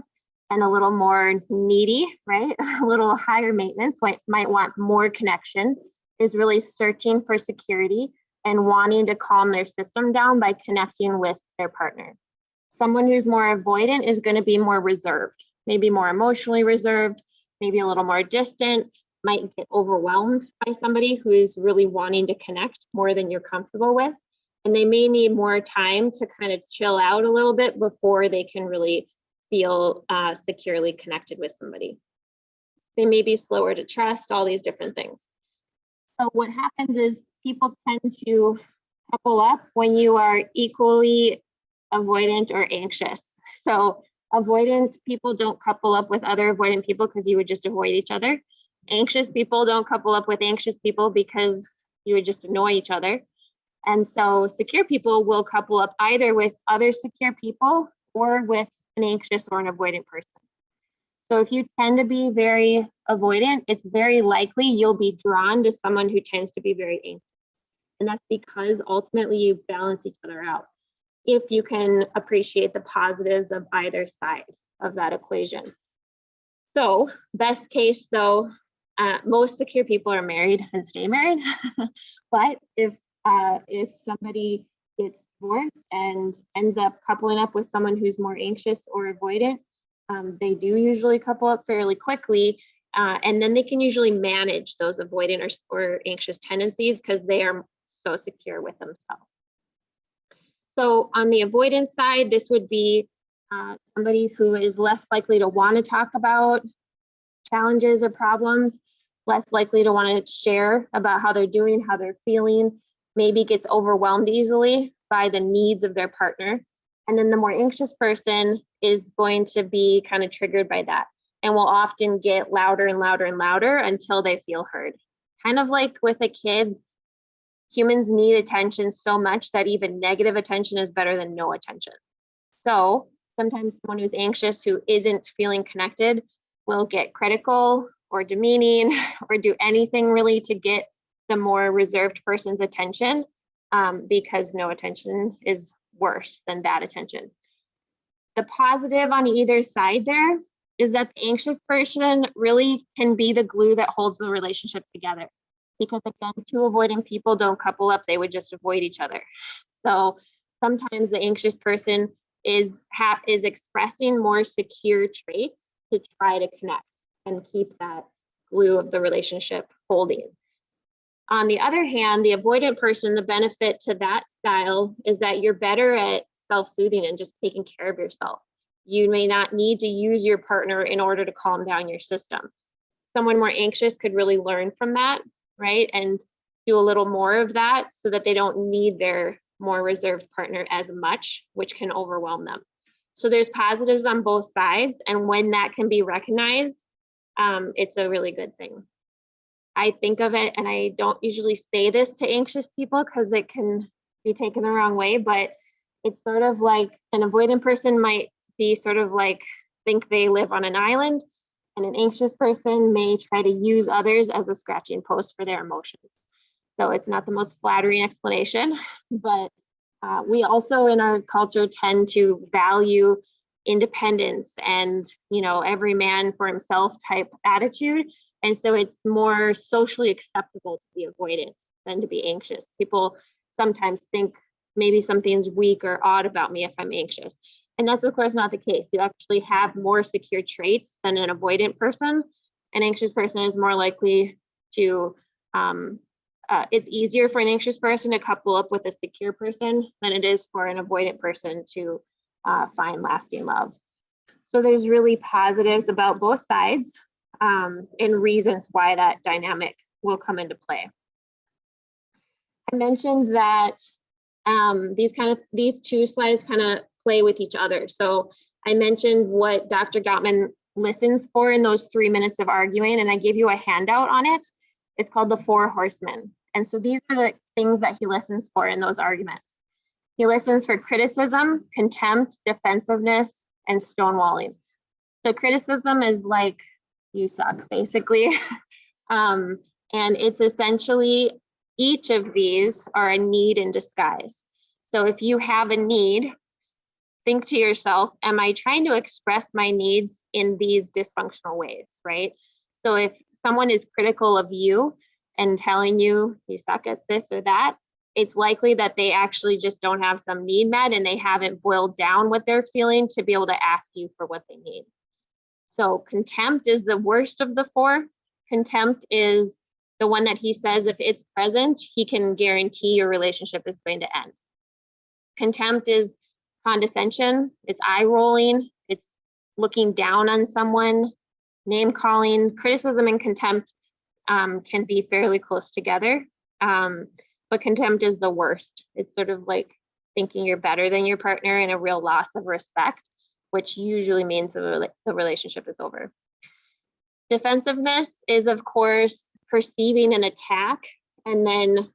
and a little more needy, right? A little higher maintenance, might want more connection, is really searching for security and wanting to calm their system down by connecting with their partner. Someone who's more avoidant is going to be more reserved, maybe more emotionally reserved, maybe a little more distant, might get overwhelmed by somebody who is really wanting to connect more than you're comfortable with. And they may need more time to kind of chill out a little bit before they can really feel securely connected with somebody. They may be slower to trust, all these different things. So what happens is people tend to couple up when you are equally avoidant or anxious. So avoidant people don't couple up with other avoidant people because you would just avoid each other. Anxious people don't couple up with anxious people because you would just annoy each other. And so secure people will couple up either with other secure people or with an anxious or an avoidant person. So if you tend to be very avoidant, it's very likely you'll be drawn to someone who tends to be very anxious. And that's because ultimately you balance each other out if you can appreciate the positives of either side of that equation. So best case though, most secure people are married and stay married. But if somebody gets divorced and ends up coupling up with someone who's more anxious or avoidant, they do usually couple up fairly quickly, and then they can usually manage those avoidant or anxious tendencies because they are so secure with themselves. So on the avoidance side, this would be somebody who is less likely to want to talk about challenges or problems, less likely to want to share about how they're doing, how they're feeling, maybe gets overwhelmed easily by the needs of their partner. And then the more anxious person is going to be kind of triggered by that and will often get louder and louder and louder until they feel heard. Kind of like with a kid, humans need attention so much that even negative attention is better than no attention. So sometimes someone who's anxious, who isn't feeling connected, will get critical or demeaning or do anything really to get the more reserved person's attention, because no attention is worse than bad attention. The positive on either side there is that the anxious person really can be the glue that holds the relationship together. Because again, two avoiding people don't couple up, they would just avoid each other. So sometimes the anxious person is expressing more secure traits to try to connect and keep that glue of the relationship holding. On the other hand, the avoidant person, the benefit to that style is that you're better at self-soothing and just taking care of yourself. You may not need to use your partner in order to calm down your system. Someone more anxious could really learn from that, right? And do a little more of that so that they don't need their more reserved partner as much, which can overwhelm them. So there's positives on both sides. And when that can be recognized, it's a really good thing. I think of it, and I don't usually say this to anxious people because it can be taken the wrong way, but it's sort of like an avoidant person might be sort of like think they live on an island, and an anxious person may try to use others as a scratching post for their emotions. So it's not the most flattering explanation, but we also in our culture tend to value independence and, you know, every man for himself type attitude. And so it's more socially acceptable to be avoidant than to be anxious. People sometimes think maybe something's weak or odd about me if I'm anxious. And that's of course not the case. You actually have more secure traits than an avoidant person. An anxious person is more likely to, it's easier for an anxious person to couple up with a secure person than it is for an avoidant person to find lasting love. So there's really positives about both sides. And reasons why that dynamic will come into play. I mentioned that these two slides kind of play with each other. So I mentioned what Dr. Gottman listens for in those 3 minutes of arguing, and I gave you a handout on it. It's called the 4 Horsemen. And so these are the things that he listens for in those arguments. He listens for criticism, contempt, defensiveness, and stonewalling. So criticism is like, you suck, basically. And it's essentially, each of these are a need in disguise. So if you have a need, think to yourself, am I trying to express my needs in these dysfunctional ways, right? So if someone is critical of you and telling you you suck at this or that, it's likely that they actually just don't have some need met and they haven't boiled down what they're feeling to be able to ask you for what they need. So contempt is the worst of the 4. Contempt is the one that he says if it's present, he can guarantee your relationship is going to end. Contempt is condescension, it's eye rolling, it's looking down on someone, name calling. Criticism and contempt can be fairly close together, but contempt is the worst. It's sort of like thinking you're better than your partner and a real loss of respect, which usually means the relationship is over. Defensiveness is, of course, perceiving an attack and then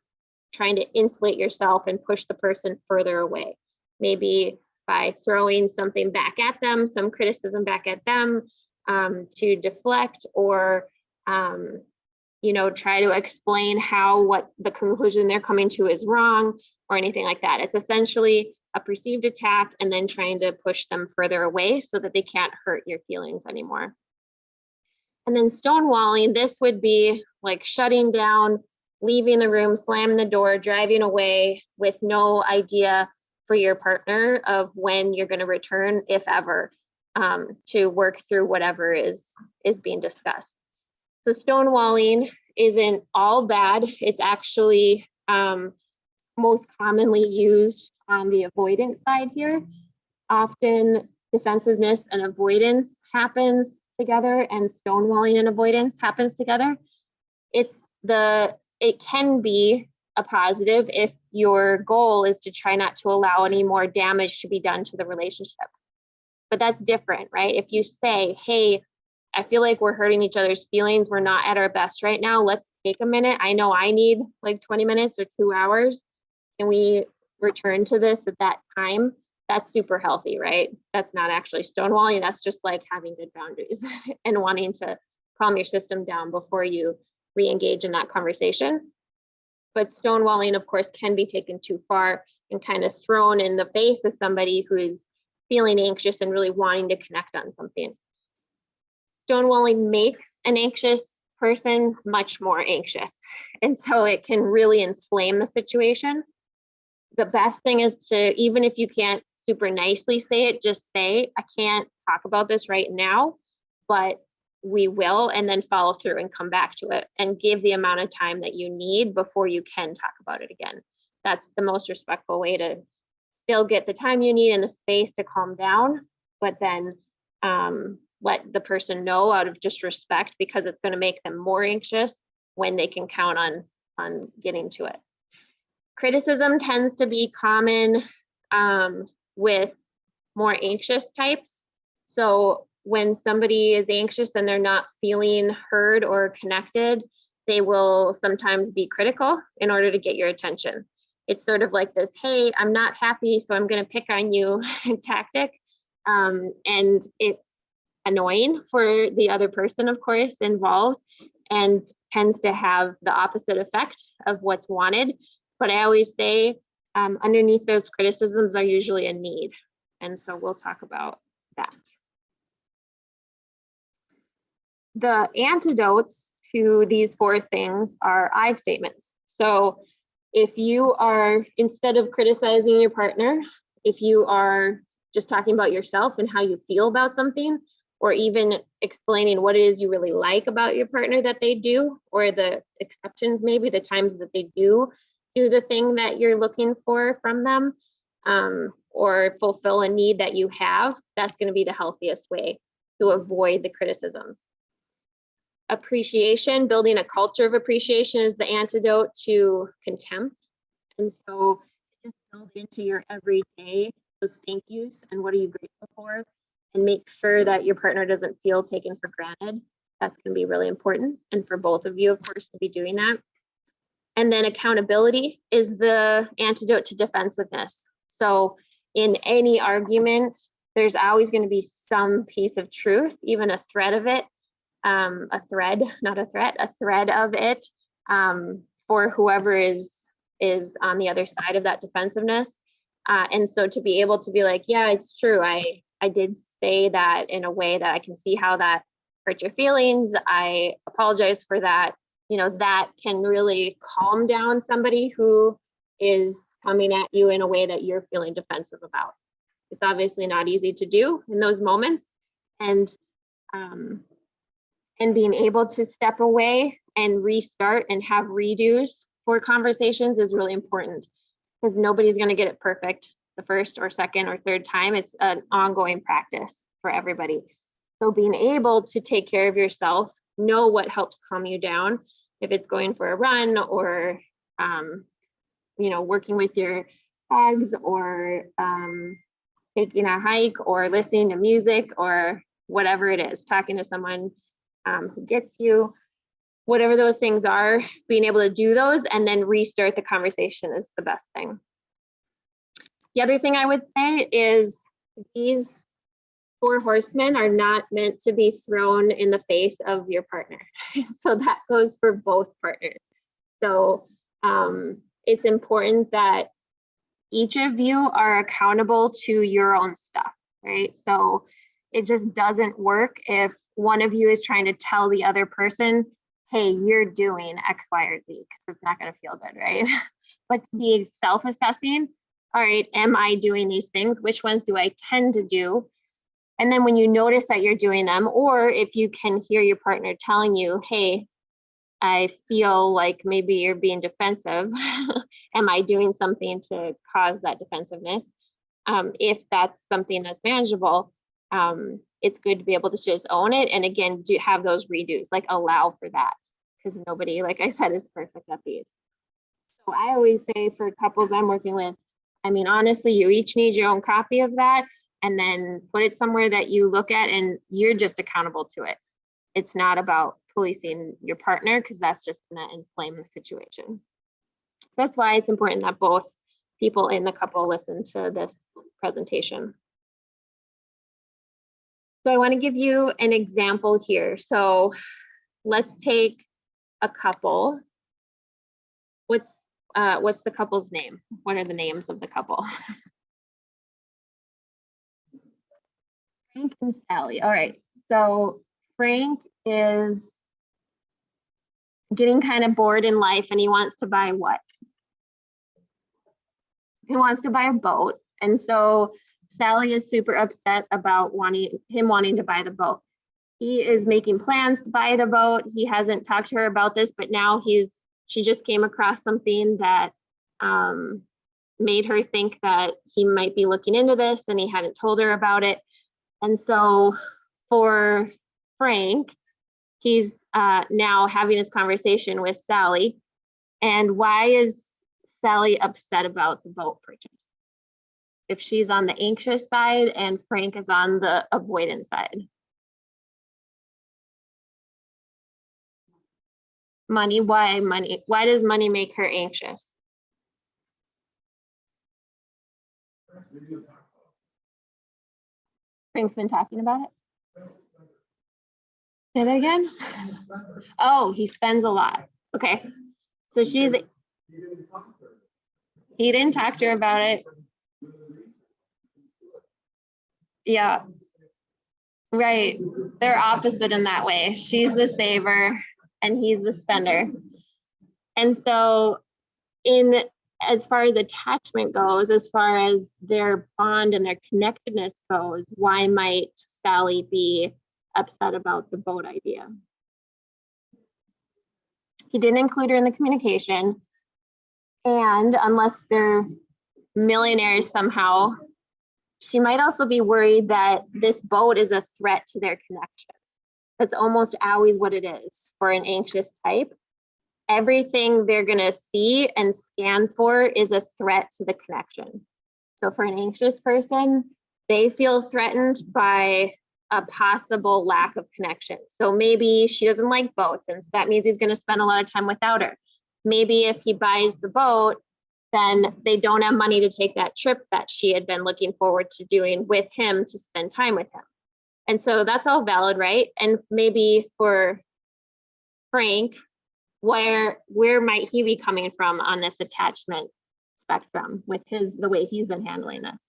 trying to insulate yourself and push the person further away. Maybe by throwing something back at them, some criticism back at them, to deflect or, try to explain how what the conclusion they're coming to is wrong or anything like that. It's essentially a perceived attack and then trying to push them further away so that they can't hurt your feelings anymore. And then stonewalling, this would be like shutting down, leaving the room, slamming the door, driving away with no idea for your partner of when you're going to return, if ever, to work through whatever is being discussed. So stonewalling isn't all bad. It's actually most commonly used on the avoidance side here. Often defensiveness and avoidance happens together and stonewalling and avoidance happens together, it can be a positive if your goal is to try not to allow any more damage to be done to the relationship. But that's different, right? If you say, hey, I feel like we're hurting each other's feelings, we're not at our best right now, let's take a minute. I know I need like 20 minutes or 2 hours. Can we return to this at that time? That's super healthy, right? That's not actually stonewalling. That's just like having good boundaries and wanting to calm your system down before you re-engage in that conversation. But stonewalling, of course, can be taken too far and kind of thrown in the face of somebody who is feeling anxious and really wanting to connect on something. Stonewalling makes an anxious person much more anxious. And so it can really inflame the situation. The best thing is to, even if you can't super nicely say it, just say, I can't talk about this right now, but we will, and then follow through and come back to it and give the amount of time that you need before you can talk about it again. That's the most respectful way to still get the time you need and the space to calm down, but then let the person know out of just respect, because it's going to make them more anxious when they can count on getting to it. Criticism tends to be common with more anxious types. So when somebody is anxious and they're not feeling heard or connected, they will sometimes be critical in order to get your attention. It's sort of like this, hey, I'm not happy, so I'm going to pick on you tactic. And it's annoying for the other person, of course, involved, and tends to have the opposite effect of what's wanted. But I always say underneath those criticisms are usually a need. And so we'll talk about that. The antidotes to these 4 things are I statements. So if you are, instead of criticizing your partner, if you are just talking about yourself and how you feel about something, or even explaining what it is you really like about your partner that they do, or the exceptions, maybe the times that they do the thing that you're looking for from them, or fulfill a need that you have, that's going to be the healthiest way to avoid the criticisms. Appreciation, building a culture of appreciation is the antidote to contempt. And so just build into your everyday those thank yous and what are you grateful for, and make sure that your partner doesn't feel taken for granted. That's going to be really important. And for both of you, of course, to be doing that. And then accountability is the antidote to defensiveness. So in any argument, there's always going to be some piece of truth, even a thread of it, a thread, not a threat, a thread of it, for whoever is on the other side of that defensiveness. And so to be able to be like, yeah, it's true. I did say that in a way that I can see how that hurt your feelings. I apologize for that. You know, that can really calm down somebody who is coming at you in a way that you're feeling defensive about. It's obviously not easy to do in those moments, and being able to step away and restart and have redos for conversations is really important, because nobody's going to get it perfect the first or second or third time. It's an ongoing practice for everybody. So being able to take care of yourself, know what helps calm you down, if it's going for a run or working with your dogs, or taking a hike, or listening to music, or whatever it is, talking to someone who gets you, whatever those things are, being able to do those and then restart the conversation is the best thing. The other thing I would say is these 4 horsemen are not meant to be thrown in the face of your partner. So that goes for both partners. So it's important that each of you are accountable to your own stuff, right? So it just doesn't work if one of you is trying to tell the other person, hey, you're doing X, Y, or Z, because it's not going to feel good, right? But to be self-assessing, all right, am I doing these things? Which ones do I tend to do? And then when you notice that you're doing them, or if you can hear your partner telling you, hey, I feel like maybe you're being defensive. Am I doing something to cause that defensiveness? If that's something that's manageable, it's good to be able to just own it. And again, do have those redos, like allow for that, because nobody, like I said, is perfect at these. So I always say for couples I'm working with, I mean, honestly, you each need your own copy of that, and then put it somewhere that you look at and you're just accountable to it. It's not about policing your partner, because that's just going to inflame the situation. That's why it's important that both people in the couple listen to this presentation. So I want to give you an example here. So let's take a couple. What's the couple's name? What are the names of the couple? Frank and Sally. All right. So Frank is getting kind of bored in life, and he wants to buy what? He wants to buy a boat. And so Sally is super upset about him wanting to buy the boat. He is making plans to buy the boat. He hasn't talked to her about this, but now she just came across something that made her think that he might be looking into this, and he hadn't told her about it. And so for Frank, he's now having this conversation with Sally. And why is Sally upset about the boat purchase? If she's on the anxious side and Frank is on the avoidant side. Money, why money? Why does money make her anxious? Frank's been talking about it. Say that again? Oh, he spends a lot. Okay. So he didn't talk to her about it. Yeah. Right. They're opposite in that way. She's the saver and he's the spender. And so as far as attachment goes, as far as their bond and their connectedness goes, why might Sally be upset about the boat idea? He didn't include her in the communication. And unless they're millionaires somehow, she might also be worried that this boat is a threat to their connection. That's almost always what it is for an anxious type. Everything they're going to see and scan for is a threat to the connection. So for an anxious person, they feel threatened by a possible lack of connection. So maybe she doesn't like boats, and so that means he's going to spend a lot of time without her. Maybe if he buys the boat, then they don't have money to take that trip that she had been looking forward to doing with him to spend time with him. And so that's all valid, right? And maybe for Frank, where might he be coming from on this attachment spectrum with the way he's been handling this?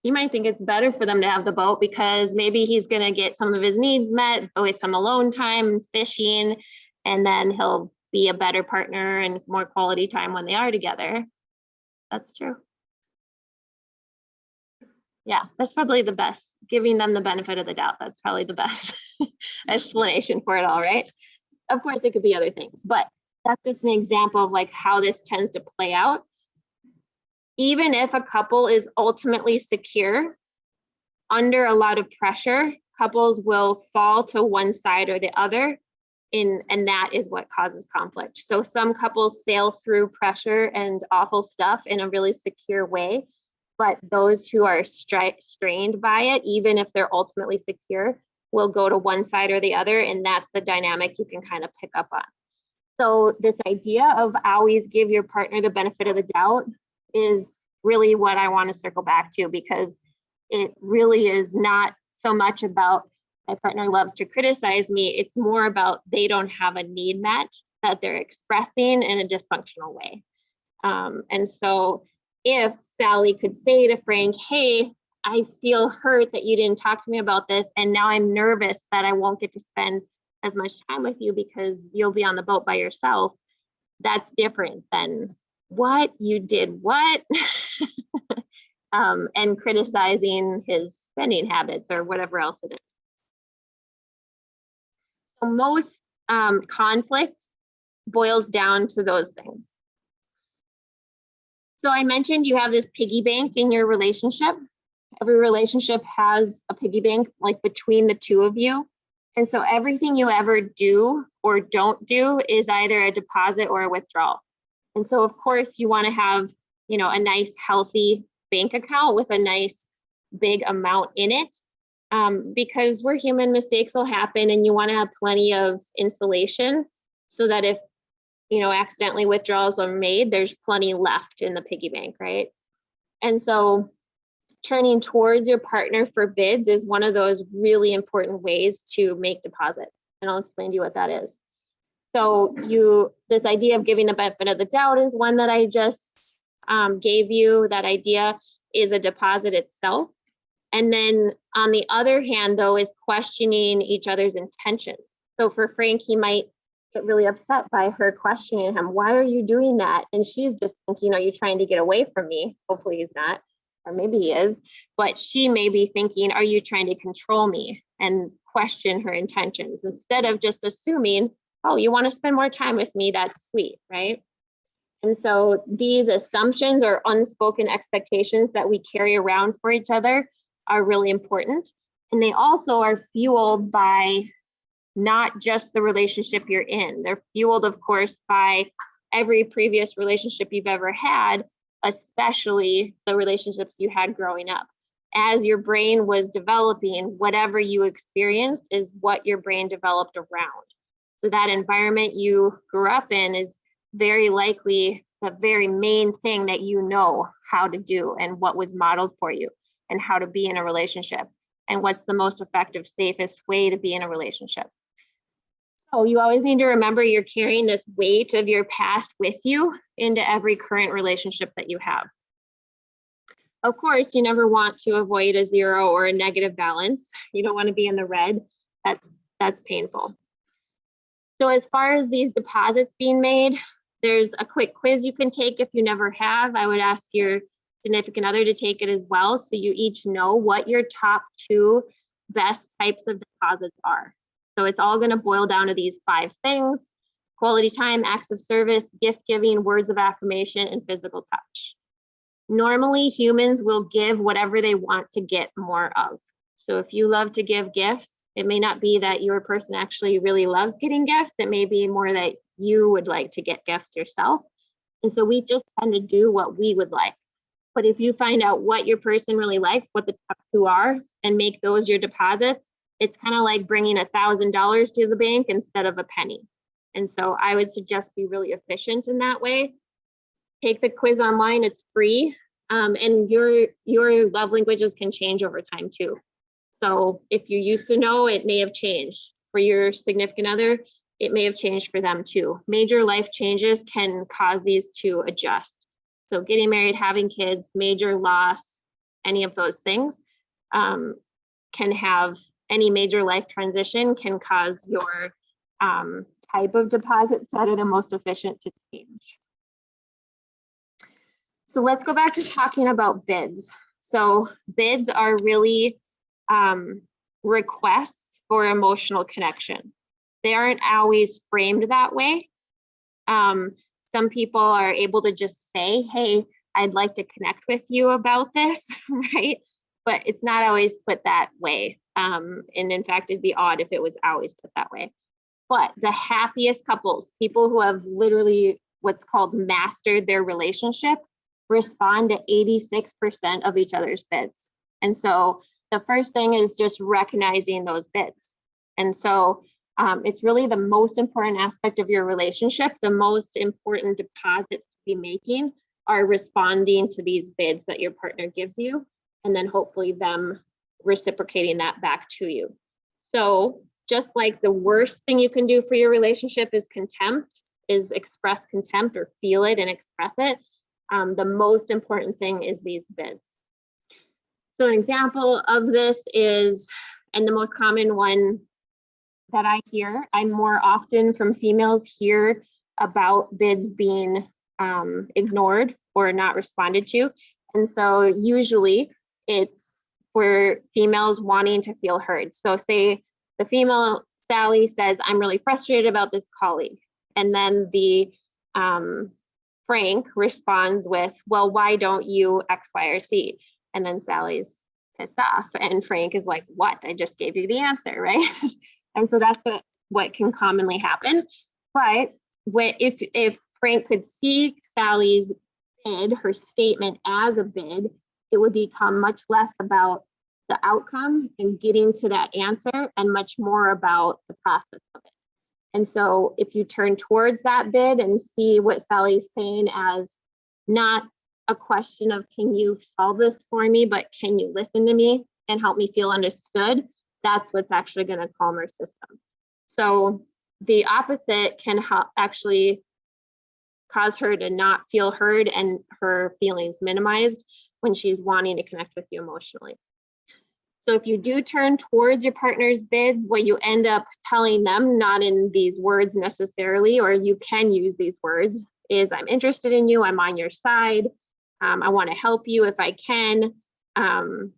You might think it's better for them to have the boat because maybe he's going to get some of his needs met with some alone time, fishing, and then he'll be a better partner and more quality time when they are together. That's true. Yeah, that's probably the best, giving them the benefit of the doubt. That's probably the best explanation for it all, right? Of course, it could be other things, but that's just an example of like how this tends to play out. Even if a couple is ultimately secure, under a lot of pressure, couples will fall to one side or the other, and that is what causes conflict. So some couples sail through pressure and awful stuff in a really secure way, but those who are strained by it, even if they're ultimately secure, will go to one side or the other, and that's the dynamic you can kind of pick up on. So this idea of always give your partner the benefit of the doubt is really what I want to circle back to, because it really is not so much about my partner loves to criticize me. It's more about they don't have a need met that they're expressing in a dysfunctional way. And so if Sally could say to Frank, hey, I feel hurt that you didn't talk to me about this, and now I'm nervous that I won't get to spend as much time with you because you'll be on the boat by yourself, that's different than what you did what and criticizing his spending habits or whatever else it is. So most conflict boils down to those things. So I mentioned you have this piggy bank in your relationship. Every relationship has a piggy bank like between the two of you. And so everything you ever do or don't do is either a deposit or a withdrawal. And so of course you want to have, you know, a nice healthy bank account with a nice big amount in it, because we're human, mistakes will happen, and you want to have plenty of insulation so that if, you know, accidentally withdrawals are made, there's plenty left in the piggy bank, right? And so turning towards your partner for bids is one of those really important ways to make deposits. And I'll explain to you what that is. So this idea of giving the benefit of the doubt is one that I just gave you. That idea is a deposit itself. And then on the other hand, though, is questioning each other's intentions. So for Frank, he might get really upset by her questioning him. Why are you doing that? And she's just thinking, are you trying to get away from me? Hopefully he's not, or maybe he is. But she may be thinking, are you trying to control me? And question her intentions instead of just assuming, oh, you want to spend more time with me? That's sweet, right? And so these assumptions or unspoken expectations that we carry around for each other are really important. And they also are fueled by not just the relationship you're in. They're fueled, of course, by every previous relationship you've ever had, especially the relationships you had growing up. As your brain was developing, whatever you experienced is what your brain developed around. So that environment you grew up in is very likely the very main thing that you know how to do and what was modeled for you and how to be in a relationship and what's the most effective, safest way to be in a relationship. So you always need to remember you're carrying this weight of your past with you into every current relationship that you have. Of course, you never want to avoid a zero or a negative balance. You don't want to be in the red. That's painful. So as far as these deposits being made, there's a quick quiz you can take if you never have. I would ask your significant other to take it as well, so you each know what your top 2 best types of deposits are. So it's all going to boil down to these 5 things: quality time, acts of service, gift giving, words of affirmation, and physical touch. Normally, humans will give whatever they want to get more of. So if you love to give gifts, it may not be that your person actually really loves getting gifts. It may be more that you would like to get gifts yourself. And so we just tend to do what we would like. But if you find out what your person really likes, what the top 2 are, and make those your deposits, it's kind of like bringing $1,000 to the bank instead of a penny. And so I would suggest be really efficient in that way. Take the quiz online, it's free. And your love languages can change over time too. So if you used to know, it may have changed. For your significant other, it may have changed for them too. Major life changes can cause these to adjust. So getting married, having kids, major loss, any of those things can have, any major life transition can cause your type of deposits that are the most efficient to change. So let's go back to talking about bids. So bids are really requests for emotional connection. They aren't always framed that way. Some people are able to just say, hey, I'd like to connect with you about this, right? But it's not always put that way. And in fact, it'd be odd if it was always put that way. But the happiest couples, people who have literally what's called mastered their relationship, respond to 86% of each other's bids. And so the first thing is just recognizing those bids. And so it's really the most important aspect of your relationship. The most important deposits to be making are responding to these bids that your partner gives you, and then hopefully them reciprocating that back to you. So just like the worst thing you can do for your relationship is contempt, is express contempt or feel it and express it. The most important thing is these bids. So an example of this is, and the most common one that I hear, I more often from females hear about bids being ignored or not responded to. And so usually it's for females wanting to feel heard. So say the female Sally says, I'm really frustrated about this colleague. And then the Frank responds with, well, why don't you X, Y, or Z? And then Sally's pissed off and Frank is like, what? I just gave you the answer, right? And so that's what can commonly happen. But if Frank could see Sally's bid, her statement as a bid, it would become much less about the outcome and getting to that answer and much more about the process of it. And so if you turn towards that bid and see what Sally's saying as not a question of, can you solve this for me, but can you listen to me and help me feel understood, that's what's actually going to calm her system. So the opposite can actually cause her to not feel heard and her feelings minimized when she's wanting to connect with you emotionally. So if you do turn towards your partner's bids, what you end up telling them, not in these words necessarily, or you can use these words, is I'm interested in you, I'm on your side, I want to help you if I can, and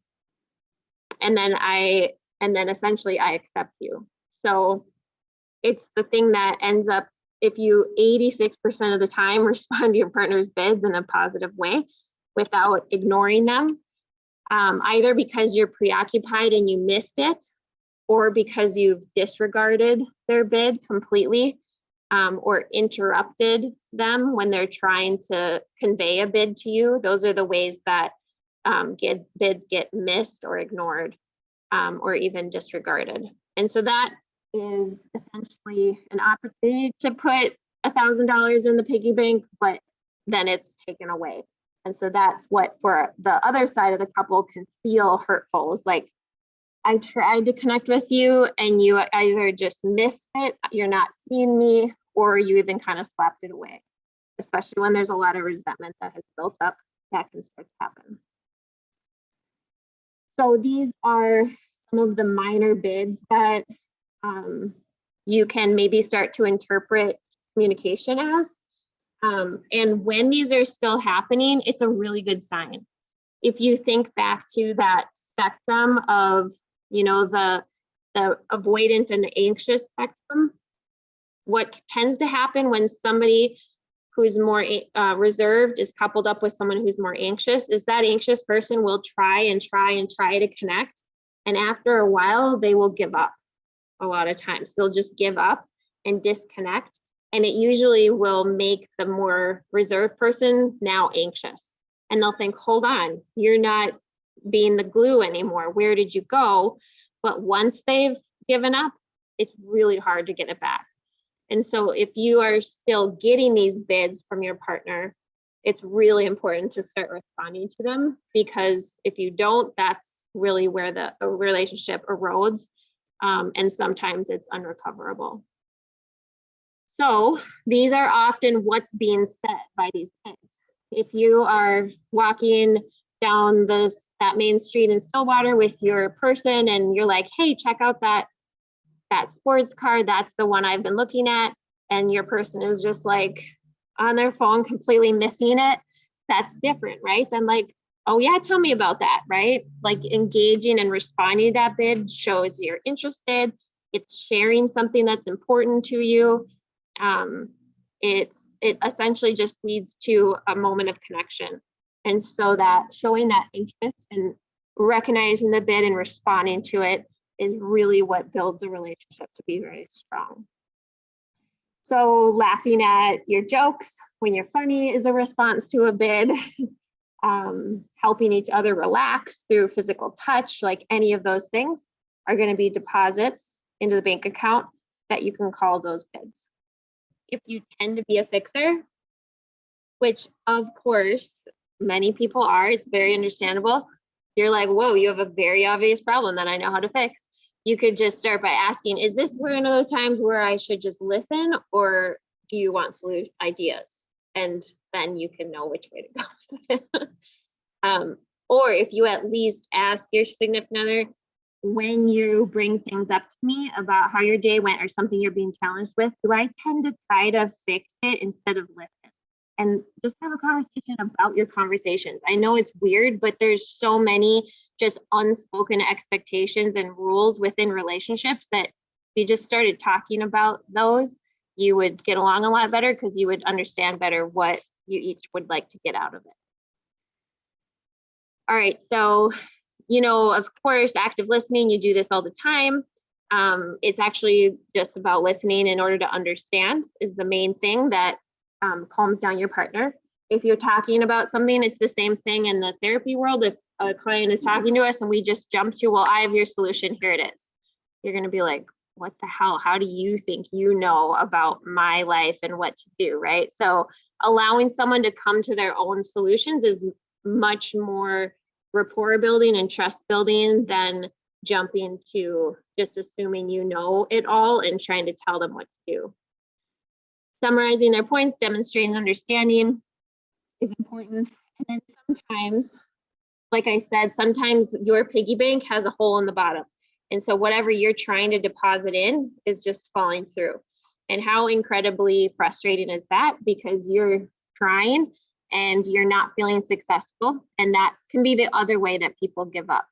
then essentially I accept you. So it's the thing that ends up, if you 86% of the time respond to your partner's bids in a positive way without ignoring them, either because you're preoccupied and you missed it, or because you've disregarded their bid completely, or interrupted them when they're trying to convey a bid to you. Those are the ways that bids get missed or ignored, or even disregarded. And so that is essentially an opportunity to put $1,000 in the piggy bank, but then it's taken away. And so that's what, for the other side of the couple, can feel hurtful. It's like, I tried to connect with you and you either just missed it, you're not seeing me, or you even kind of slapped it away. Especially when there's a lot of resentment that has built up, that can start to happen. So these are some of the minor bids that you can maybe start to interpret communication as. And when these are still happening, it's a really good sign. If you think back to that spectrum of, you know, the avoidant and the anxious spectrum, what tends to happen when somebody who's more reserved is coupled up with someone who's more anxious is that anxious person will try and try to connect. And after a while, they will give up. A lot of times they'll just give up and disconnect. And it usually will make the more reserved person now anxious. And they'll think, hold on, you're not being the glue anymore. Where did you go? But once they've given up, it's really hard to get it back. And so if you are still getting these bids from your partner, it's really important to start responding to them, because if you don't, that's really where the relationship erodes. And sometimes it's unrecoverable. So these are often what's being said by these kids. If you are walking down that main street in Stillwater with your person and you're like, hey, check out that sports car, that's the one I've been looking at, and your person is just like on their phone completely missing it, that's different, right? Then like, oh yeah, tell me about that, right? Like engaging and responding to that bid shows you're interested. It's sharing something that's important to you. It essentially just leads to a moment of connection. And so that showing that interest and recognizing the bid and responding to it is really what builds a relationship to be very strong. So laughing at your jokes when you're funny is a response to a bid. Helping each other relax through physical touch, like any of those things are going to be deposits into the bank account that you can call those bids. If you tend to be a fixer, which of course many people are, it's very understandable. You're like, whoa, you have a very obvious problem that I know how to fix. You could just start by asking, is this one of those times where I should just listen, or do you want solution ideas? And then you can know which way to go. Or if you at least ask your significant other, when you bring things up to me about how your day went or something you're being challenged with, do I tend to try to fix it instead of listen? And just have a conversation about your conversations. I know it's weird, but there's so many just unspoken expectations and rules within relationships that if you just started talking about those, you would get along a lot better, because you would understand better what you each would like to get out of it. All right, so, of course, active listening, you do this all the time. It's actually just about listening in order to understand is the main thing that calms down your partner. If you're talking about something, it's the same thing in the therapy world. If a client is talking to us and we just jump to, well, I have your solution, here it is. You're going to be like, what the hell? How do you think you know about my life and what to do, right? So allowing someone to come to their own solutions is much more rapport building and trust building than jumping to just assuming you know it all and trying to tell them what to do. Summarizing their points, demonstrating understanding is important. And then sometimes, like I said, sometimes your piggy bank has a hole in the bottom. And so whatever you're trying to deposit in is just falling through. And how incredibly frustrating is that? Because you're trying and you're not feeling successful. And that can be the other way that people give up.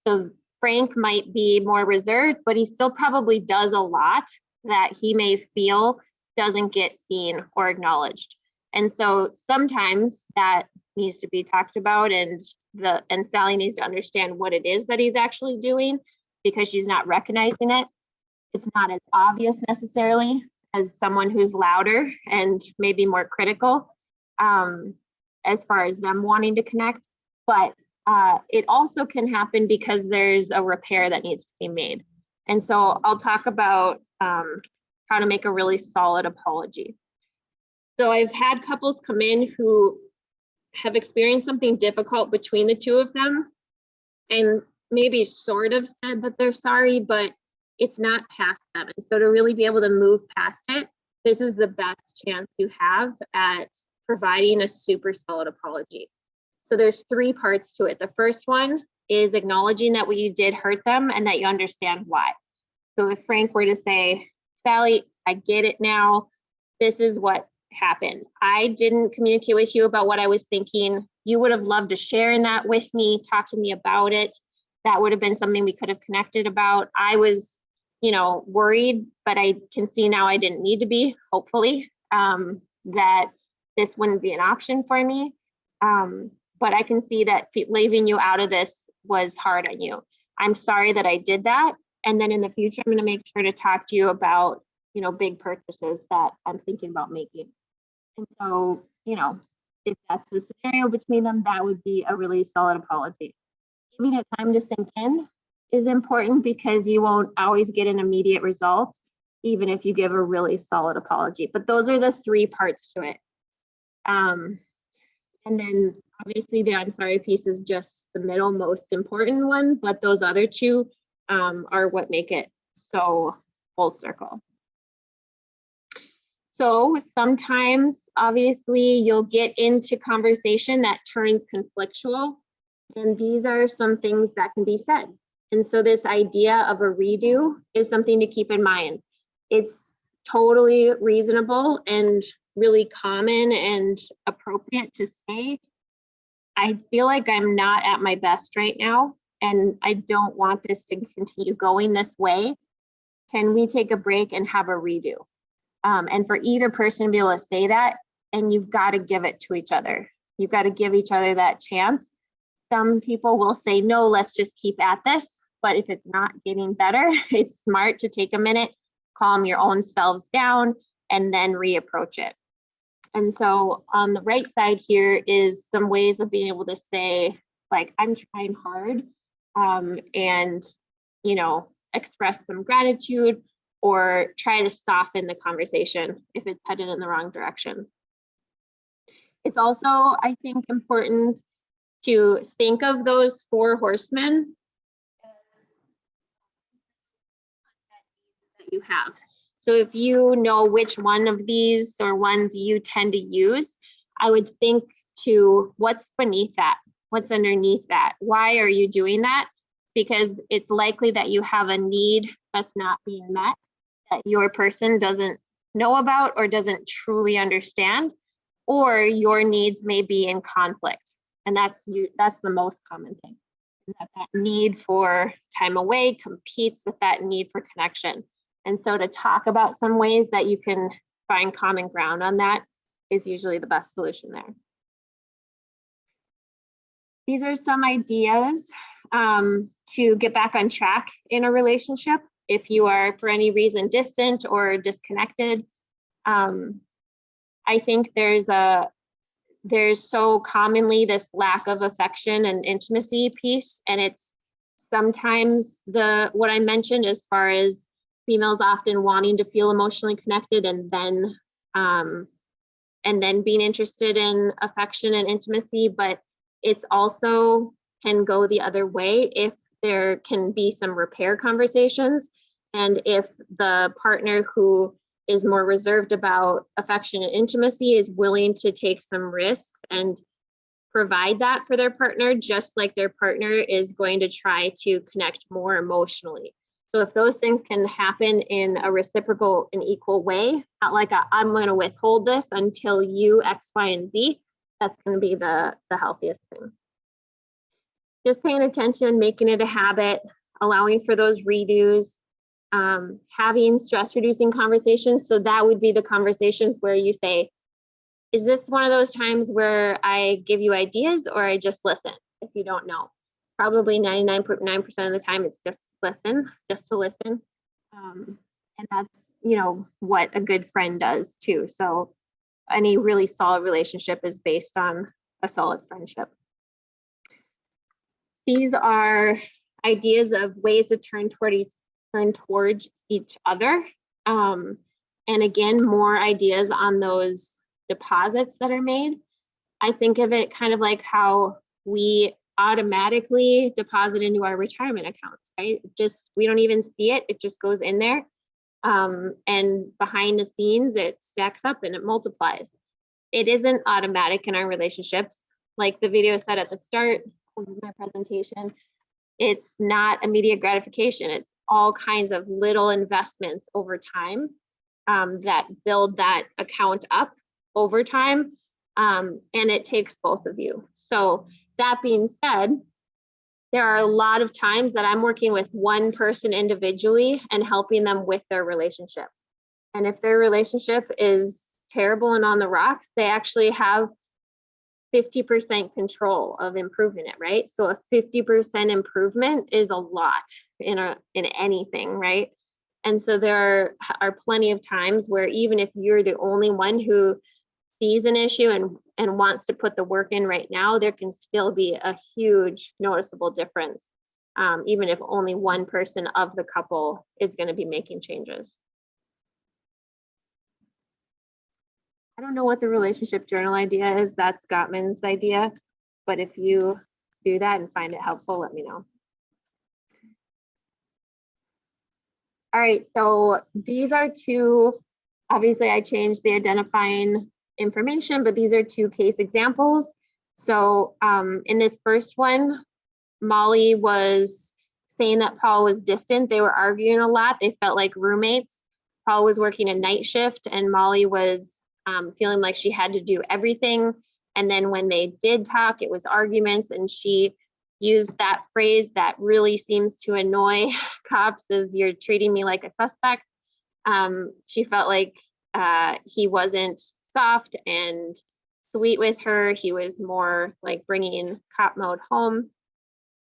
So Frank might be more reserved, but he still probably does a lot that he may feel doesn't get seen or acknowledged. And so sometimes that needs to be talked about, and Sally needs to understand what it is that he's actually doing, because she's not recognizing it. It's not as obvious necessarily as someone who's louder and maybe more critical as far as them wanting to connect. But it also can happen because there's a repair that needs to be made. And so I'll talk about how to make a really solid apology. So I've had couples come in who have experienced something difficult between the two of them and maybe sort of said that they're sorry, but it's not past them. And so to really be able to move past it, this is the best chance you have at providing a super solid apology. So there's 3 parts to it. The first one is acknowledging that what you did hurt them and that you understand why. So if Frank were to say, Sally, I get it now. This is what happened. I didn't communicate with you about what I was thinking. You would have loved to share in that with me, talk to me about it. That would have been something we could have connected about. I was, worried, but I can see now I didn't need to be, hopefully, that this wouldn't be an option for me. But I can see that leaving you out of this was hard on you. I'm sorry that I did that. And then in the future, I'm going to make sure to talk to you about, big purchases that I'm thinking about making. And so, if that's the scenario between them, that would be a really solid apology. Giving it time to sink in is important because you won't always get an immediate result, even if you give a really solid apology. But those are the 3 parts to it. And then obviously the I'm sorry piece is just the middle most important one, but those other 2 are what make it so full circle. So sometimes, obviously, you'll get into conversation that turns conflictual, and these are some things that can be said. And so this idea of a redo is something to keep in mind. It's totally reasonable and really common and appropriate to say, I feel like I'm not at my best right now, and I don't want this to continue going this way. Can we take a break and have a redo? And for either person to be able to say that, and you've got to give it to each other. You've got to give each other that chance. Some people will say, no, let's just keep at this. But if it's not getting better, it's smart to take a minute, calm your own selves down, and then reapproach it. And so on the right side here is some ways of being able to say, like, I'm trying hard, and, express some gratitude, or try to soften the conversation if it's headed in the wrong direction. It's also, I think, important to think of those 4 horsemen that you have. So if you know which one of these or ones you tend to use, I would think to what's beneath that, what's underneath that, why are you doing that? Because it's likely that you have a need that's not being met, that your person doesn't know about or doesn't truly understand, or your needs may be in conflict. And that's the most common thing, is that need for time away competes with that need for connection. And so to talk about some ways that you can find common ground on that is usually the best solution there. These are some ideas to get back on track in a relationship if you are for any reason distant or disconnected. I think there's so commonly this lack of affection and intimacy piece, and it's sometimes what I mentioned as far as females often wanting to feel emotionally connected and then being interested in affection and intimacy, but it's also can go the other way if there can be some repair conversations, and if the partner who is more reserved about affection and intimacy is willing to take some risks and provide that for their partner, just like their partner is going to try to connect more emotionally. So if those things can happen in a reciprocal and equal way, not like I'm going to withhold this until you X, Y, and Z, that's going to be the healthiest thing. Just paying attention, making it a habit, allowing for those redos, having stress reducing conversations. So that would be the conversations where you say, is this one of those times where I give you ideas or I just listen if you don't know? Probably 99.9% of the time it's just listen, just to listen. And that's, what a good friend does too. So any really solid relationship is based on a solid friendship. These are ideas of ways to turn towards each other. And again, more ideas on those deposits that are made. I think of it kind of like how we automatically deposit into our retirement accounts, right? We don't even see it, it just goes in there. And behind the scenes, it stacks up and it multiplies. It isn't automatic in our relationships. Like the video said at the start of my presentation, it's not immediate gratification. It's all kinds of little investments over time that build that account up over time. And it takes both of you. So that being said, there are a lot of times that I'm working with one person individually and helping them with their relationship. And if their relationship is terrible and on the rocks, they actually have 50% control of improving it, right? So a 50% improvement is a lot in anything, right? And so there are plenty of times where even if you're the only one who sees an issue and wants to put the work in right now, there can still be a huge noticeable difference, even if only one person of the couple is going to be making changes. I don't know what the relationship journal idea is. That's Gottman's idea, but if you do that and find it helpful, let me know. All right, so these are two, obviously I changed the identifying information, but these are two case examples. So in this first one, Molly was saying that Paul was distant. They were arguing a lot. They felt like roommates. Paul was working a night shift and Molly was feeling like she had to do everything. And then when they did talk, it was arguments, and she used that phrase that really seems to annoy cops, is you're treating me like a suspect. She felt like he wasn't soft and sweet with her. He was more like bringing cop mode home.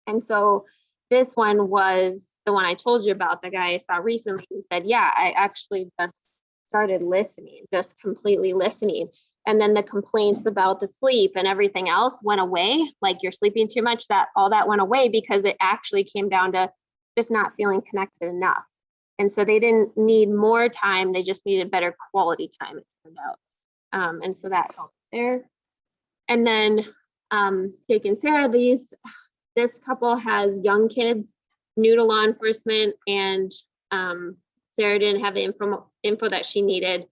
And so this one was the one I told you about, the guy I saw recently who said, yeah, I actually just started listening, just completely listening. And then the complaints about the sleep and everything else went away, like you're sleeping too much, all that went away because it actually came down to just not feeling connected enough. And so they didn't need more time, they just needed better quality time, it turned out. And so that helped there. And then Jake and Sarah, this couple has young kids, new to law enforcement, and Sarah didn't have the info that she needed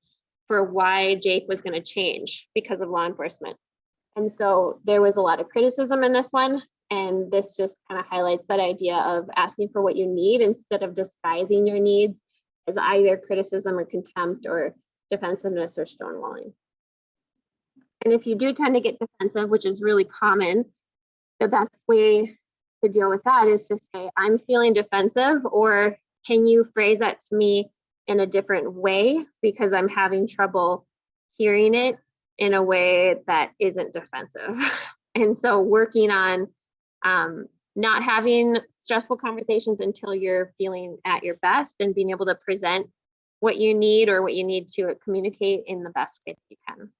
for why Jake was going to change because of law enforcement. And so there was a lot of criticism in this one. And this just kind of highlights that idea of asking for what you need instead of disguising your needs as either criticism or contempt or defensiveness or stonewalling. And if you do tend to get defensive, which is really common, the best way to deal with that is to say, I'm feeling defensive, or can you phrase that to me in a different way because I'm having trouble hearing it in a way that isn't defensive. And so working on not having stressful conversations until you're feeling at your best and being able to present what you need or what you need to communicate in the best way that you can.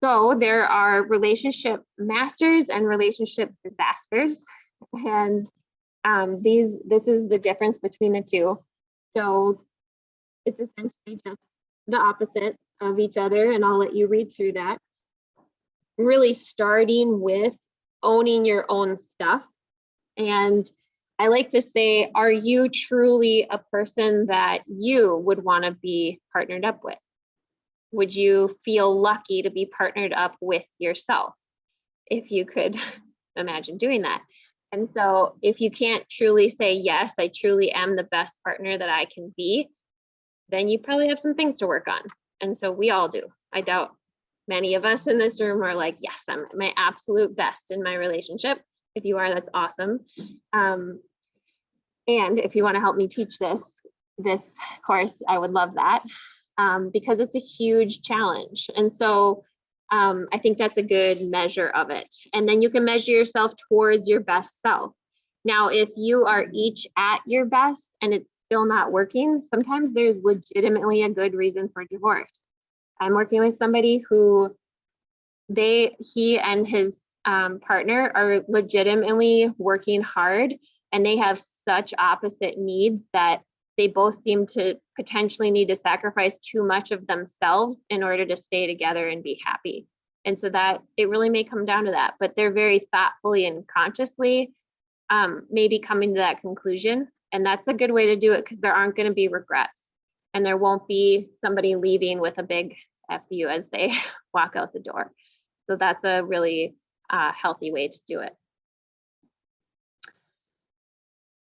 So there are relationship masters and relationship disasters. And this is the difference between the two. So it's essentially just the opposite of each other, and I'll let you read through that. Really starting with owning your own stuff. And I like to say, are you truly a person that you would want to be partnered up with? Would you feel lucky to be partnered up with yourself if you could imagine doing that? And so if you can't truly say, yes, I truly am the best partner that I can be, then you probably have some things to work on. And so we all do. I doubt many of us in this room are like, yes, I'm at my absolute best in my relationship. If you are, that's awesome. And if you want to help me teach this course, I would love that, because it's a huge challenge. And so I think that's a good measure of it. And then you can measure yourself towards your best self. Now, if you are each at your best and it's still not working, sometimes there's legitimately a good reason for divorce. I'm working with somebody who he and his partner are legitimately working hard, and they have such opposite needs that they both seem to potentially need to sacrifice too much of themselves in order to stay together and be happy. And so that it really may come down to that, but they're very thoughtfully and consciously maybe coming to that conclusion. And that's a good way to do it, because there aren't going to be regrets, and there won't be somebody leaving with a big F you as they walk out the door. So that's a really healthy way to do it.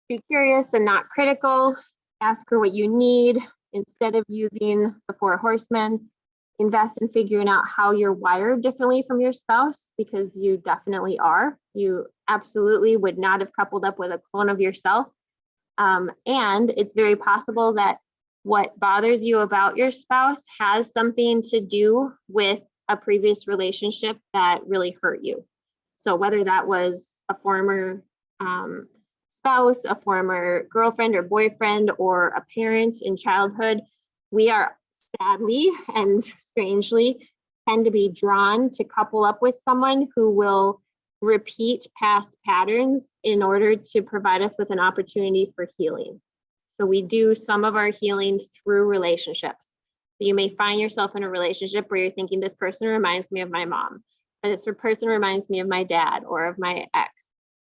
Be curious and not critical. Ask her what you need instead of using the 4 horsemen. Invest in figuring out how you're wired differently from your spouse, because you definitely are. You absolutely would not have coupled up with a clone of yourself. And it's very possible that what bothers you about your spouse has something to do with a previous relationship that really hurt you. So whether that was a former spouse, a former girlfriend or boyfriend, or a parent in childhood, we are sadly and strangely tend to be drawn to couple up with someone who will repeat past patterns in order to provide us with an opportunity for healing. So we do some of our healing through relationships. So you may find yourself in a relationship where you're thinking, this person reminds me of my mom, and this person reminds me of my dad or of my ex.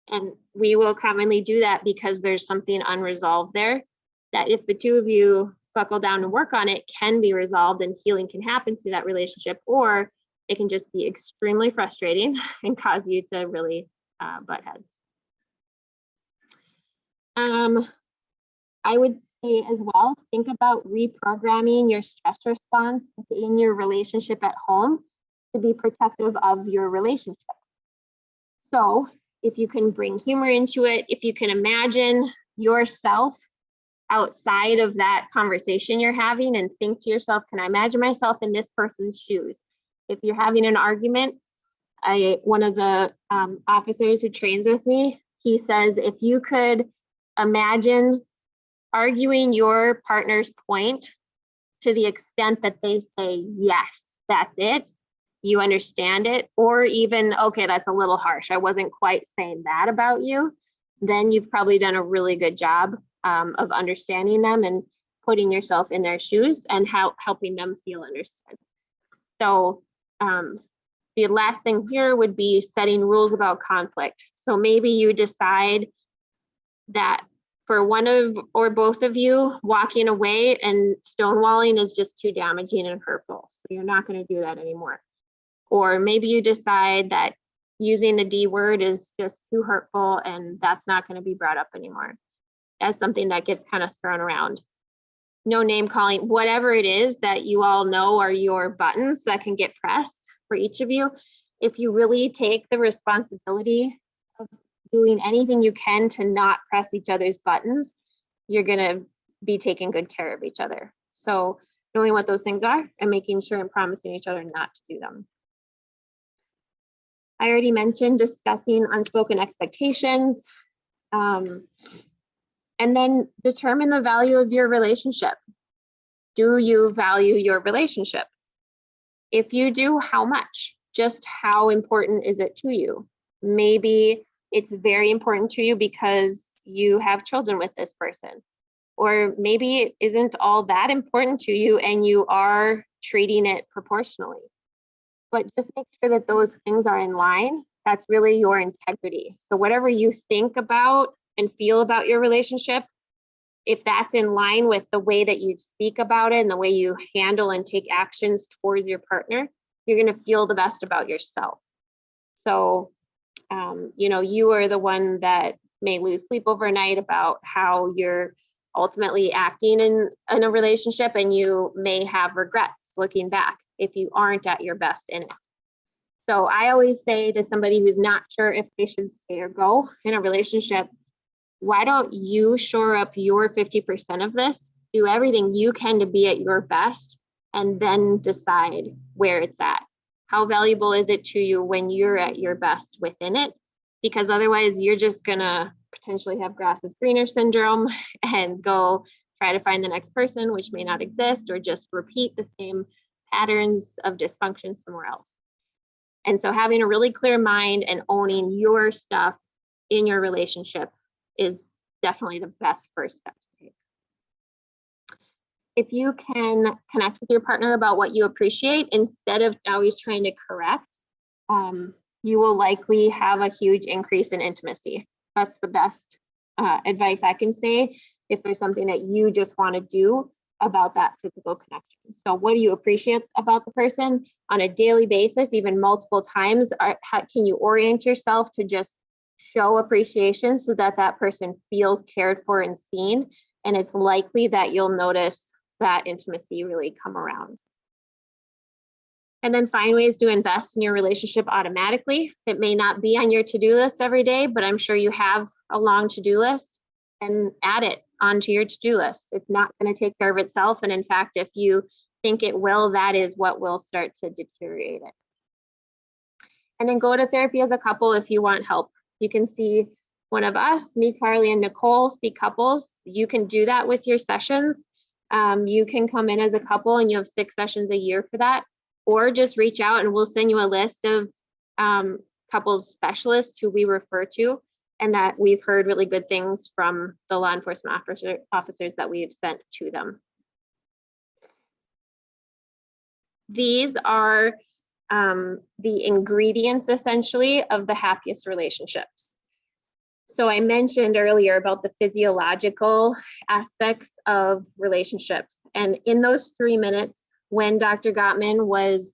And we will commonly do that because there's something unresolved there that, if the two of you buckle down and work on it, can be resolved and healing can happen through that relationship, or it can just be extremely frustrating and cause you to really butt heads. I would say as well, think about reprogramming your stress response within your relationship at home to be protective of your relationship. So if you can bring humor into it, if you can imagine yourself outside of that conversation you're having and think to yourself, can I imagine myself in this person's shoes? If you're having an argument, one of the officers who trains with me, he says, if you could imagine arguing your partner's point to the extent that they say, yes, that's it, you understand it, or even, okay, that's a little harsh, I wasn't quite saying that about you, then you've probably done a really good job of understanding them and putting yourself in their shoes and helping them feel understood. So the last thing here would be setting rules about conflict. So maybe you decide that for one of or both of you, walking away and stonewalling is just too damaging and hurtful. So you're not going to do that anymore. Or maybe you decide that using the D word is just too hurtful and that's not going to be brought up anymore. That's something that gets kind of thrown around. No name calling, whatever it is that you all know are your buttons that can get pressed for each of you. If you really take the responsibility of doing anything you can to not press each other's buttons, you're going to be taking good care of each other. So knowing what those things are and making sure and promising each other not to do them. I already mentioned discussing unspoken expectations, and then determine the value of your relationship. Do you value your relationship? If you do, how much? Just how important is it to you? Maybe it's very important to you because you have children with this person, or maybe it isn't all that important to you and you are treating it proportionally. But just make sure that those things are in line. That's really your integrity. So whatever you think about and feel about your relationship, if that's in line with the way that you speak about it and the way you handle and take actions towards your partner, you're going to feel the best about yourself. So, you are the one that may lose sleep overnight about how you're ultimately acting in a relationship, and you may have regrets looking back if you aren't at your best in it. So I always say to somebody who's not sure if they should stay or go in a relationship, why don't you shore up your 50% of this, do everything you can to be at your best, and then decide where it's at. How valuable is it to you when you're at your best within it? Because otherwise you're just gonna potentially have grass is greener syndrome and go try to find the next person, which may not exist, or just repeat the same patterns of dysfunction somewhere else. And so having a really clear mind and owning your stuff in your relationship is definitely the best first step to take. If you can connect with your partner about what you appreciate instead of always trying to correct, you will likely have a huge increase in intimacy. That's the best advice I can say if there's something that you just want to do about that physical connection. So what do you appreciate about the person on a daily basis, even multiple times? How can you orient yourself to just show appreciation so that that person feels cared for and seen? And it's likely that you'll notice that intimacy really come around. And then find ways to invest in your relationship automatically. It may not be on your to-do list every day, but I'm sure you have a long to-do list, and add it onto your to-do list. It's not going to take care of itself. And in fact, if you think it will, that is what will start to deteriorate it. And then go to therapy as a couple if you want help. You can see one of us, me, Carly, and Nicole, see couples. You can do that with your sessions. You can come in as a couple and you have 6 sessions a year for that, or just reach out and we'll send you a list of couples specialists who we refer to and that we've heard really good things from the law enforcement officers that we've sent to them. These are the ingredients essentially of the happiest relationships. So I mentioned earlier about the physiological aspects of relationships. And in those 3 minutes, when Dr. Gottman was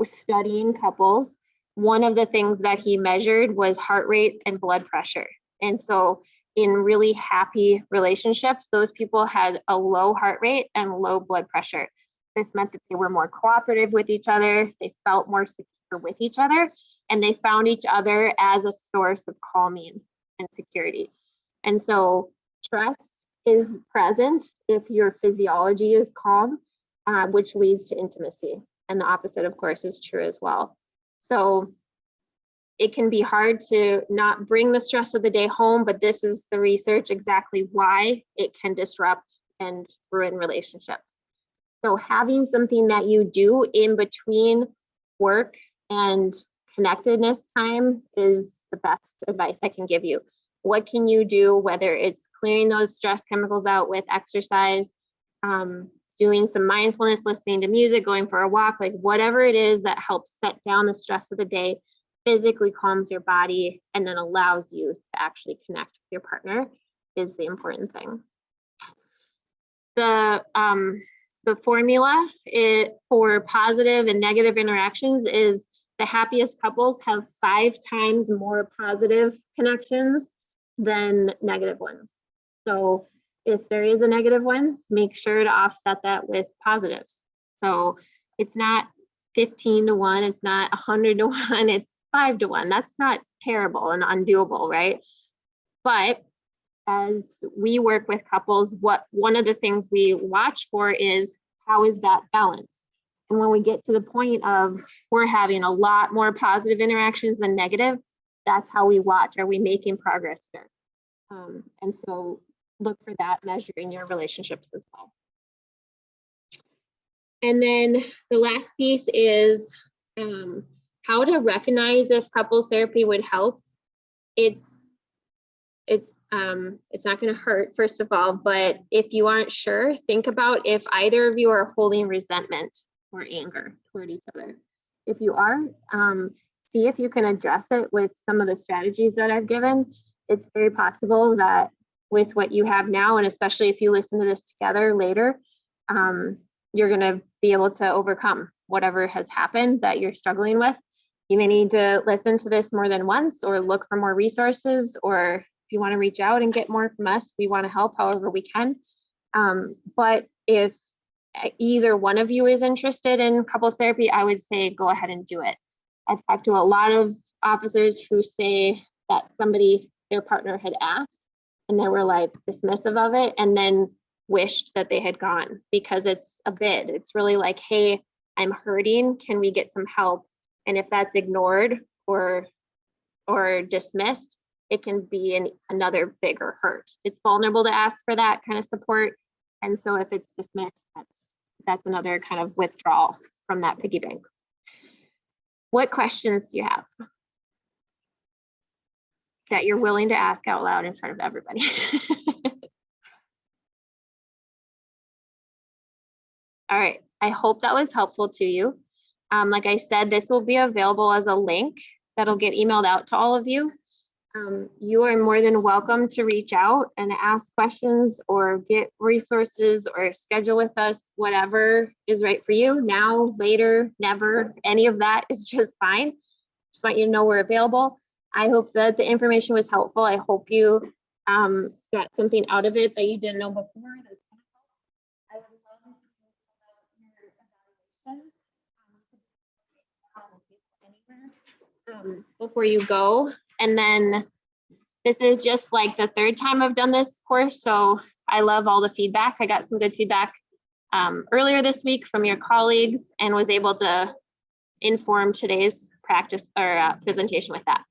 studying couples, one of the things that he measured was heart rate and blood pressure. And so in really happy relationships, those people had a low heart rate and low blood pressure. This meant that they were more cooperative with each other, they felt more secure with each other, and they found each other as a source of calming and security. And so trust is present if your physiology is calm, which leads to intimacy. And the opposite, of course, is true as well. So it can be hard to not bring the stress of the day home, but this is the research exactly why it can disrupt and ruin relationships. So having something that you do in between work and connectedness time is the best advice I can give you. What can you do, whether it's clearing those stress chemicals out with exercise, doing some mindfulness, listening to music, going for a walk, like whatever it is that helps set down the stress of the day, physically calms your body, and then allows you to actually connect with your partner is the important thing. The formula for positive and negative interactions is the happiest couples have 5 times more positive connections than negative ones. So if there is a negative one, make sure to offset that with positives. So it's not 15 to 1, it's not 100 to 1, it's 5 to 1. That's not terrible and undoable, right? But as we work with couples, one of the things we watch for is how is that balance? And when we get to the point of we're having a lot more positive interactions than negative, that's how we watch. Are we making progress here? And so look for that measuring your relationships as well. And then the last piece is how to recognize if couples therapy would help. It's not going to hurt, first of all, but if you aren't sure, think about if either of you are holding resentment or anger toward each other. If you are, see if you can address it with some of the strategies that I've given. It's very possible that with what you have now, and especially if you listen to this together later, you're going to be able to overcome whatever has happened that you're struggling with. You may need to listen to this more than once or look for more resources, or if you want to reach out and get more from us, we want to help however we can. But if either one of you is interested in couples therapy, I would say go ahead and do it. I've talked to a lot of officers who say that their partner had asked and they were like dismissive of it and then wished that they had gone because it's a bid. It's really like, hey, I'm hurting. Can we get some help? And if that's ignored or dismissed, it can be another bigger hurt. It's vulnerable to ask for that kind of support. And so if it's dismissed, that's another kind of withdrawal from that piggy bank. What questions do you have that you're willing to ask out loud in front of everybody? All right, I hope that was helpful to you. Like I said, this will be available as a link that'll get emailed out to all of you. You are more than welcome to reach out and ask questions or get resources or schedule with us, whatever is right for you. Now, later, never, any of that is just fine. Just want you to know we're available. I hope that the information was helpful. I hope you got something out of it that you didn't know before. That's gonna help. I would love if you fill out your evaluations anywhere before you go. And then this is just like the third time I've done this course, so I love all the feedback. I got some good feedback earlier this week from your colleagues and was able to inform today's practice or presentation with that.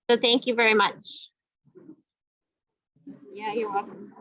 So thank you very much. Yeah, you're welcome.